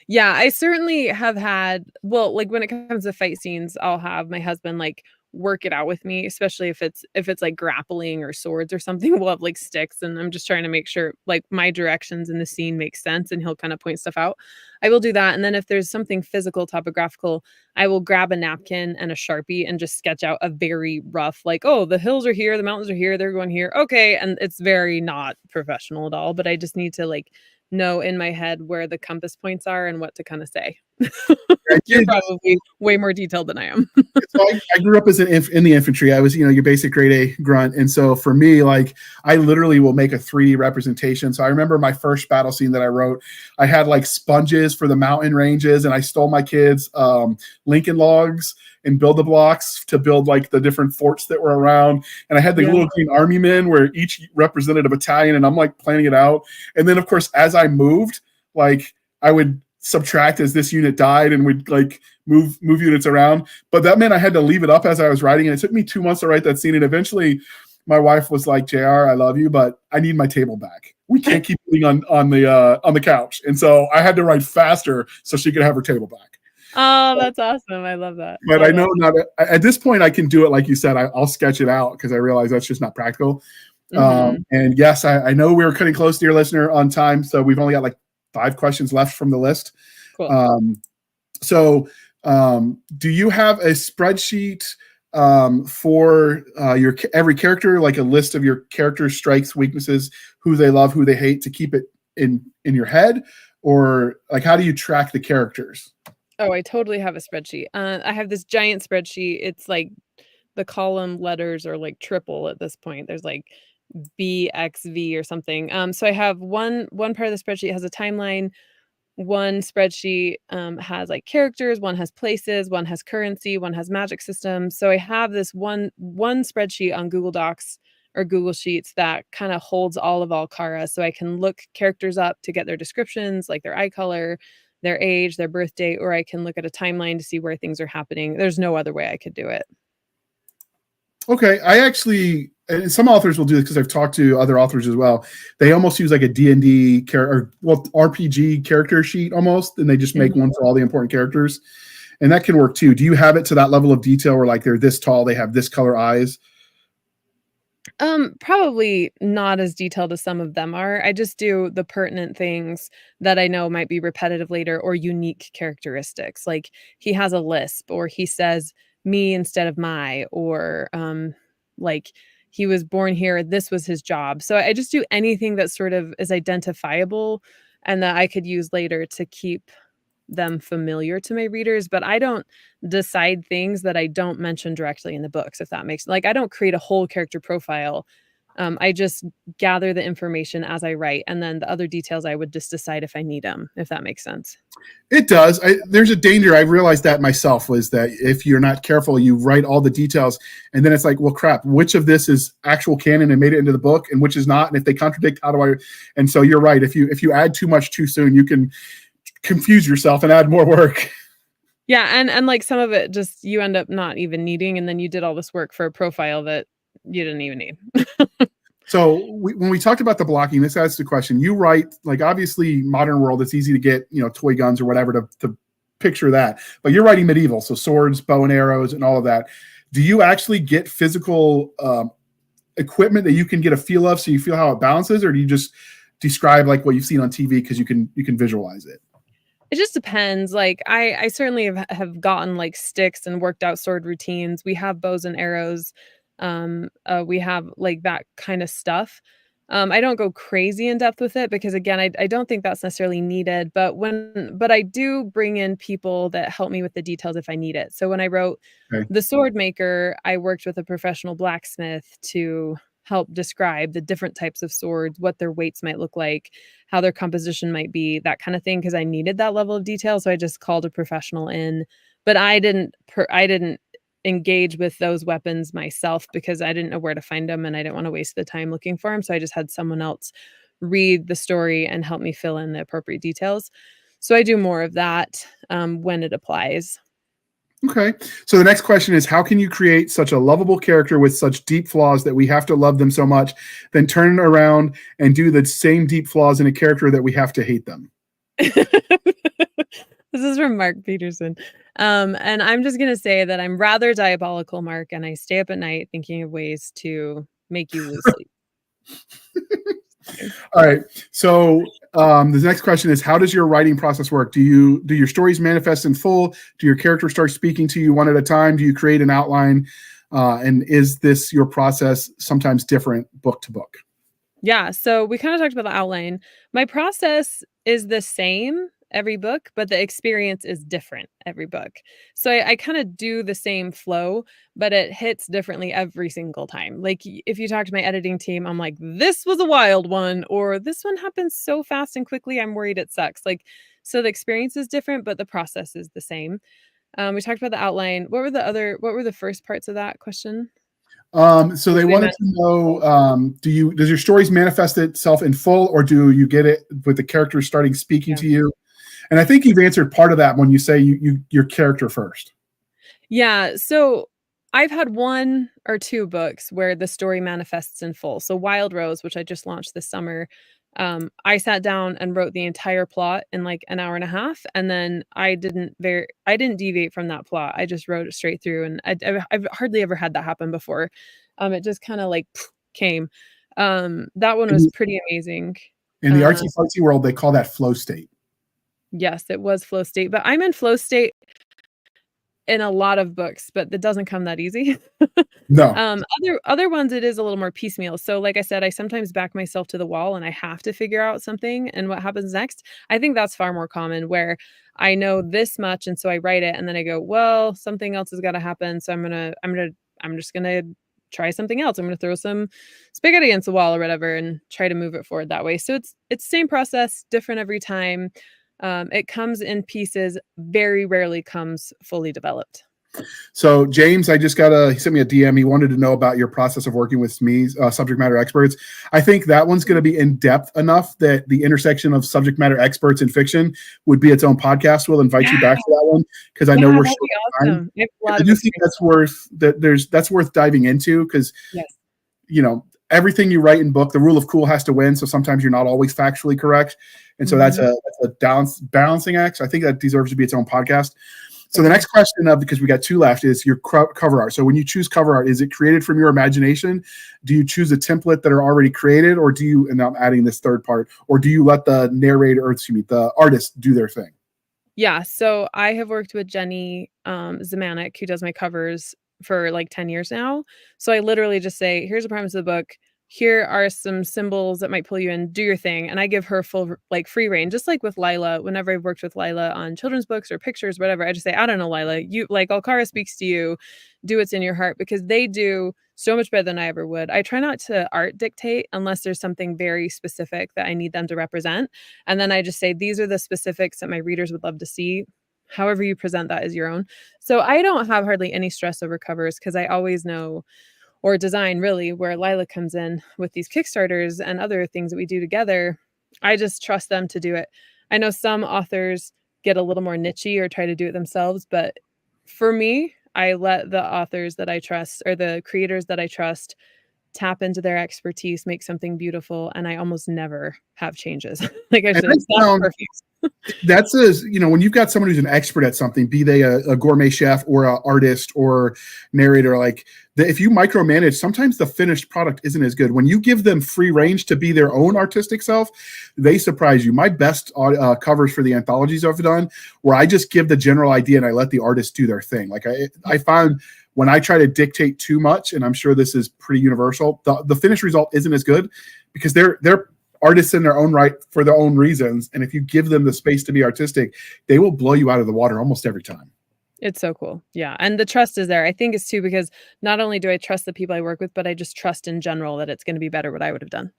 Yeah, I certainly have had, well, like when it comes to fight scenes, I'll have my husband like work it out with me, especially if it's like grappling or swords or something. We'll have like sticks and I'm just trying to make sure like my directions in the scene make sense and he'll kind of point stuff out. I will do that. And then if there's something physical, topographical, I will grab a napkin and a Sharpie and just sketch out a very rough, like, oh, the hills are here, the mountains are here, they're going here. Okay. And it's very not professional at all, but I just need to like know in my head where the compass points are and what to kind of say. I You're did. probably way more detailed than I am. So I grew up as in the infantry. I was, your basic grade A grunt. And so for me, like I literally will make a 3D representation. So I remember my first battle scene that I wrote, I had like sponges for the mountain ranges and I stole my kids' Lincoln logs and build the blocks to build like the different forts that were around. And I had the little green army men where each represented a battalion and I'm like planning it out. And then of course, as I moved, like I would subtract as this unit died and we'd like move units around. But that meant I had to leave it up as I was writing. And it took me 2 months to write that scene. And eventually my wife was like, JR, I love you, but I need my table back. We can't keep eating on the couch. And so I had to write faster so she could have her table back. Oh, that's awesome. I love that. But I know not at this point I can do it like you said. I'll sketch it out because I realize that's just not practical. And yes, I know we're cutting close to your listener on time, so we've only got like 5 questions left from the list. Cool. Do you have a spreadsheet for your every character, like a list of your characters' strengths, weaknesses, who they love, who they hate, to keep it in your head, or like how do you track the characters? Oh, I totally have a spreadsheet. I have this giant spreadsheet. It's like the column letters are like triple at this point. There's like BXV or something. So I have one part of the spreadsheet has a timeline. One spreadsheet has like characters, one has places, one has currency, one has magic systems. So I have this one spreadsheet on Google Docs or Google Sheets that kind of holds all of Alcara. So I can look characters up to get their descriptions, like their eye color, their age, their birth date, or I can look at a timeline to see where things are happening. There's no other way I could do it. Okay, I actually, and some authors will do this because I've talked to other authors as well. They almost use like a D&D character, well, RPG character sheet almost, and they just make one for all the important characters, and that can work too. Do you have it to that level of detail where like they're this tall, they have this color eyes? Probably not as detailed as some of them are. I just do the pertinent things that I know might be repetitive later or unique characteristics. Like he has a lisp or he says me instead of my, or like he was born here, this was his job. So I just do anything that sort of is identifiable and that I could use later to keep them familiar to my readers, but I don't decide things that I don't mention directly in the books, if that makes, like, I don't create a whole character profile. I just gather the information as I write, and then the other details I would just decide if I need them, if that makes sense. It does. There's a danger. I realized that myself, was that if you're not careful, you write all the details, and then it's like, well, crap, which of this is actual canon and made it into the book, and which is not? And if they contradict, how do I? And so you're right. If you add too much too soon, you can confuse yourself and add more work. Yeah, and like some of it just you end up not even needing, and then you did all this work for a profile that you didn't even need. So when we talked about the blocking, this asks the question. You write, like, obviously modern world, it's easy to get, toy guns or whatever to picture that. But you're writing medieval, so swords, bow and arrows, and all of that. Do you actually get physical equipment that you can get a feel of, so you feel how it balances, or do you just describe like what you've seen on TV because you can visualize it? It just depends. Like I certainly have gotten like sticks and worked out sword routines. We have bows and arrows. We have like that kind of stuff. I don't go crazy in depth with it because again, I don't think that's necessarily needed. But I do bring in people that help me with the details if I need it. So when I wrote The Sword Maker, I worked with a professional blacksmith to help describe the different types of swords, what their weights might look like, how their composition might be, that kind of thing, because I needed that level of detail. So I just called a professional in, but I didn't engage with those weapons myself because I didn't know where to find them and I didn't want to waste the time looking for them. So I just had someone else read the story and help me fill in the appropriate details. So I do more of that when it applies. Okay. So the next question is, how can you create such a lovable character with such deep flaws that we have to love them so much, then turn around and do the same deep flaws in a character that we have to hate them? This is from Mark Peterson. And I'm just going to say that I'm rather diabolical, Mark, and I stay up at night thinking of ways to make you lose sleep. All right. So the next question is, how does your writing process work? Do your stories manifest in full? Do your characters start speaking to you one at a time? Do you create an outline? And is this your process sometimes different book to book? Yeah. So we kind of talked about the outline. My process is the same every book, but the experience is different every book. So I kind of do the same flow, but it hits differently every single time. Like if you talk to my editing team, I'm like, this was a wild one, or this one happens so fast and quickly, I'm worried it sucks. Like, so the experience is different, but the process is the same. We talked about the outline. What were the first parts of that question? So they wanted to know, does your stories manifest itself in full, or do you get it with the characters starting speaking to you? And I think you've answered part of that when you say your character first. Yeah. So I've had 1 or 2 books where the story manifests in full. So Wild Rose, which I just launched this summer, I sat down and wrote the entire plot in like an hour and a half, and then I didn't deviate from that plot. I just wrote it straight through, and I've hardly ever had that happen before. It just kind of like came. That one was pretty amazing. In the artsy fartsy world, they call that flow state. Yes, it was flow state, but I'm in flow state in a lot of books, but it doesn't come that easy. No. Other ones, it is a little more piecemeal. So like I said, I sometimes back myself to the wall and I have to figure out something and what happens next. I think that's far more common where I know this much and so I write it and then I go, well, something else has got to happen. So I'm just gonna try something else. I'm gonna throw some spaghetti against the wall or whatever and try to move it forward that way. So it's same process, different every time. It comes in pieces, very rarely comes fully developed. So James, he sent me a DM. He wanted to know about your process of working with SMEs, subject matter experts. I think that one's going to be in depth enough that the intersection of subject matter experts and fiction would be its own podcast. We'll invite you back to that one because I know we're that'd be awesome. I do think that's worth diving into because everything you write in book, the rule of cool has to win. So sometimes you're not always factually correct, and so that's a balancing act. I think that deserves to be its own podcast. So the next question, because we got 2 left, is your cover art. So when you choose cover art, is it created from your imagination? Do you choose a template that are already created, or do you, and I'm adding this third part, or do you let the the artist do their thing? Yeah. So I have worked with Jenny Zemanek, who does my covers for like 10 years now. So I literally just say, here's the premise of the book. Here are some symbols that might pull you in, do your thing. And I give her full like free reign, just like with Lila. Whenever I've worked with Lila on children's books or pictures, whatever, I just say, I don't know, Lila, you like Alcara speaks to you, do what's in your heart, because they do so much better than I ever would. I try not to art dictate unless there's something very specific that I need them to represent. And then I just say, these are the specifics that my readers would love to see. However you present that is your own. So I don't have hardly any stress over covers because I always know, or design really, where Lila comes in with these Kickstarters and other things that we do together. I just trust them to do it. I know some authors get a little more nichey or try to do it themselves, but for me, I let the authors that I trust or the creators that I trust tap into their expertise, make something beautiful, and I almost never have changes. Like I said, it's not perfect. That's when you've got someone who's an expert at something, be they a gourmet chef or an artist or narrator, if you micromanage, sometimes the finished product isn't as good. When you give them free range to be their own artistic self, they surprise you. My best covers for the anthologies I've done, where I just give the general idea and I let the artist do their thing. I found when I try to dictate too much, and I'm sure this is pretty universal, the finished result isn't as good because they're artists in their own right for their own reasons. And if you give them the space to be artistic, they will blow you out of the water almost every time. It's so cool. Yeah. And the trust is there. I think it's too, because not only do I trust the people I work with, but I just trust in general that it's going to be better what I would have done.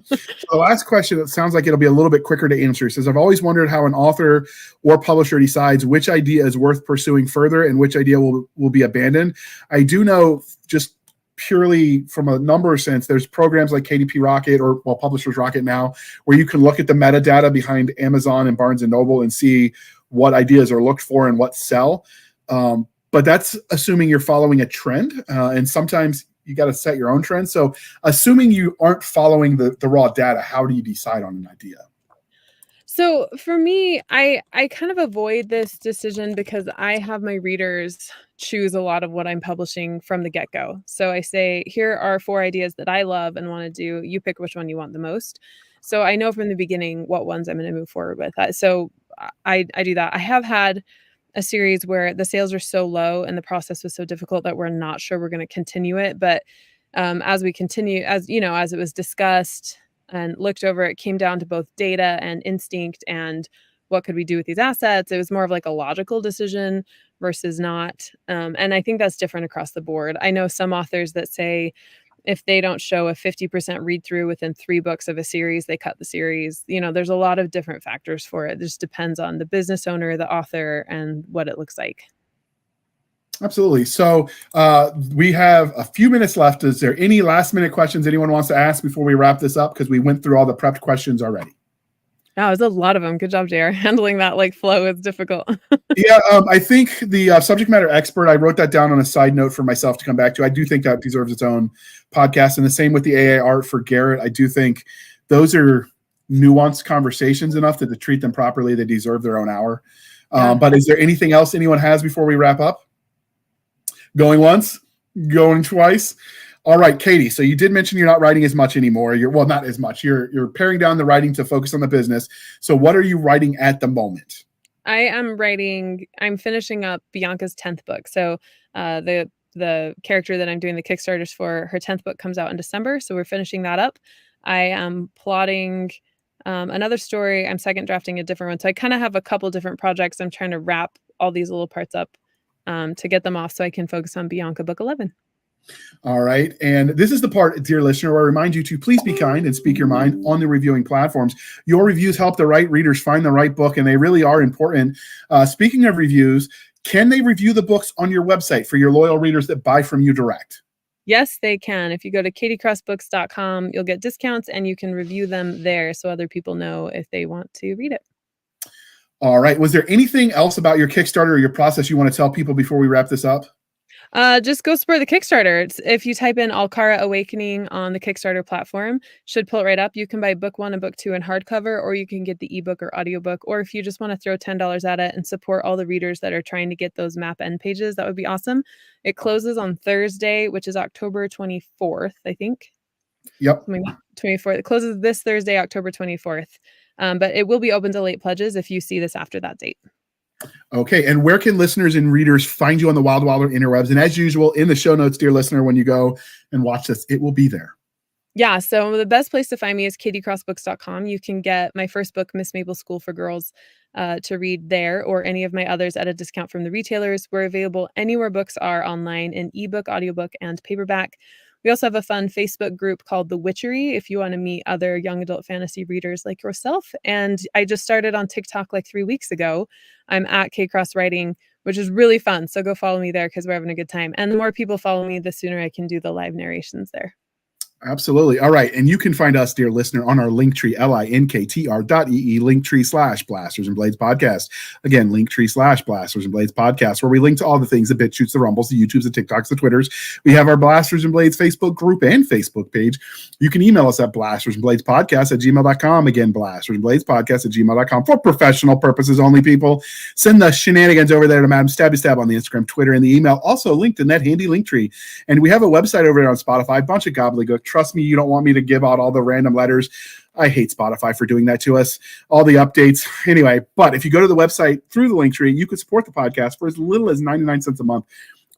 So the last question, it sounds like it'll be a little bit quicker to answer. It says, I've always wondered how an author or publisher decides which idea is worth pursuing further and which idea will be abandoned. I do know, just purely from a number of sense, there's programs like KDP Rocket Publishers Rocket now, where you can look at the metadata behind Amazon and Barnes and Noble and see what ideas are looked for and what sell. But that's assuming you're following a trend. And sometimes you got to set your own trend. So assuming you aren't following the raw data, how do you decide on an idea? So for me, I kind of avoid this decision because I have my readers choose a lot of what I'm publishing from the get-go. So I say, here are 4 ideas that I love and want to do. You pick which one you want the most. So I know from the beginning what ones I'm going to move forward with. So I do that. I have had a series where the sales are so low and the process was so difficult that we're not sure we're going to continue it. But as we continue, as it was discussed and looked over, it came down to both data and instinct and what could we do with these assets. It was more of like a logical decision versus not. And I think that's different across the board. I know some authors that say if they don't show a 50% read through within 3 books of a series, they cut the series. There's a lot of different factors for it. It just depends on the business owner, the author, and what it looks like. Absolutely. So we have a few minutes left. Is there any last minute questions anyone wants to ask before we wrap this up? Because we went through all the prepped questions already. Oh, there's a lot of them. Good job, JR. Handling that flow is difficult. Yeah, I think the subject matter expert, I wrote that down on a side note for myself to come back to. I do think that deserves its own podcast. And the same with the AA art for Garrett. I do think those are nuanced conversations enough that to treat them properly, they deserve their own hour. But is there anything else anyone has before we wrap up? Going once, going twice. All right, Katie. So you did mention you're not writing as much anymore. Not as much. You're paring down the writing to focus on the business. So what are you writing at the moment? I'm finishing up Bianca's 10th book. So the character that I'm doing the Kickstarters for, her 10th book comes out in December. So we're finishing that up. I am plotting another story. I'm second drafting a different one. So I kind of have a couple different projects. I'm trying to wrap all these little parts up to get them off so I can focus on Bianca book 11. All right. And this is the part, dear listener, where I remind you to please be kind and speak your mind on the reviewing platforms. Your reviews help the right readers find the right book, and they really are important. Speaking of reviews, can they review the books on your website for your loyal readers that buy from you direct? Yes, they can. If you go to katiecrossbooks.com, you'll get discounts and you can review them there so other people know if they want to read it. All right. Was there anything else about your Kickstarter or your process you want to tell people before we wrap this up? Just go support the Kickstarter. If you type in Alcara Awakening on the Kickstarter platform, should pull it right up. You can buy book 1 and book 2 in hardcover, or you can get the ebook or audiobook. Or if you just want to throw $10 at it and support all the readers that are trying to get those map end pages, that would be awesome. It closes on Thursday, which is October 24th, I think. Yep. 24th. It closes this Thursday, October 24th. But it will be open to late pledges if you see this after that date. Okay, and where can listeners and readers find you on the Wild Wilder interwebs? And as usual, in the show notes, dear listener, when you go and watch this, it will be there. Yeah, so the best place to find me is katiecrossbooks.com. You can get my first book, Miss Mabel's School for Girls, to read there, or any of my others at a discount from the retailers. We're available anywhere books are online in ebook, audiobook, and paperback. We also have a fun Facebook group called The Witchery if you want to meet other young adult fantasy readers like yourself. And I just started on TikTok like 3 weeks ago. I'm at KCrossWriting, which is really fun. So go follow me there because we're having a good time. And the more people follow me, the sooner I can do the live narrations there. Absolutely. All right. And you can find us, dear listener, on our Linktree, linktr.ee, Linktree/Blasters and Blades podcast. Again, Linktree/Blasters and Blades podcast, where we link to all the things, the BitChutes, the Rumbles, the YouTubes, the TikToks, the Twitters. We have our Blasters and Blades Facebook group and Facebook page. You can email us at blastersandbladespodcast@gmail.com. Again, blastersandbladespodcast@gmail.com for professional purposes only, people. Send the shenanigans over there to Madam Stabby Stab on the Instagram, Twitter, and the email. Also linked in that handy Linktree. And we have a website over there on Spotify, a bunch of gobbledygook. Trust me, you don't want me to give out all the random letters. I hate Spotify for doing that to us, all the updates. Anyway, but if you go to the website through the Linktree, you could support the podcast for as little as 99 cents a month.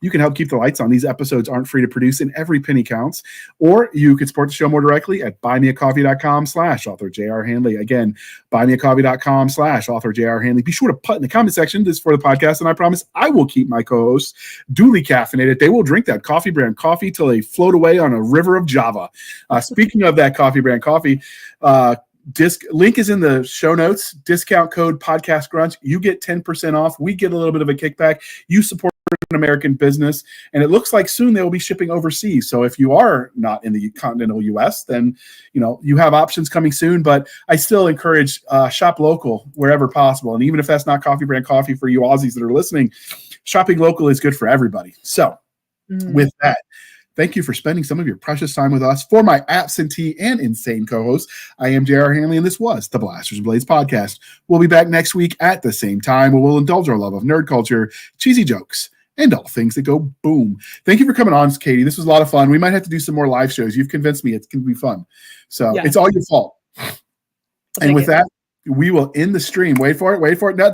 You can help keep the lights on. These episodes aren't free to produce, and every penny counts. Or you could support the show more directly at buymeacoffee.com/author J.R. Handley. Again, buymeacoffee.com/author J.R. Handley. Be sure to put in the comment section this is for the podcast, and I promise I will keep my co-hosts duly caffeinated. They will drink that coffee brand coffee till they float away on a river of Java. Speaking of that coffee brand coffee, link is in the show notes. Discount code podcast Grunt. You get 10% off. We get a little bit of a kickback. You support an American business, and it looks like soon they will be shipping overseas. So if you are not in the continental US, then you have options coming soon. But I still encourage shop local wherever possible. And even if that's not coffee brand coffee for you Aussies that are listening, shopping local is good for everybody. So with that, thank you for spending some of your precious time with us. For my absentee and insane co-host, I am J.R. Handley, and this was the Blasters and Blades podcast. We'll be back next week at the same time, where we'll indulge our love of nerd culture, cheesy jokes, and all things that go boom. Thank you for coming on, Katie. This was a lot of fun. We might have to do some more live shows. You've convinced me it's going to be fun. So It's all your fault. And with that, we will end the stream. Wait for it. No,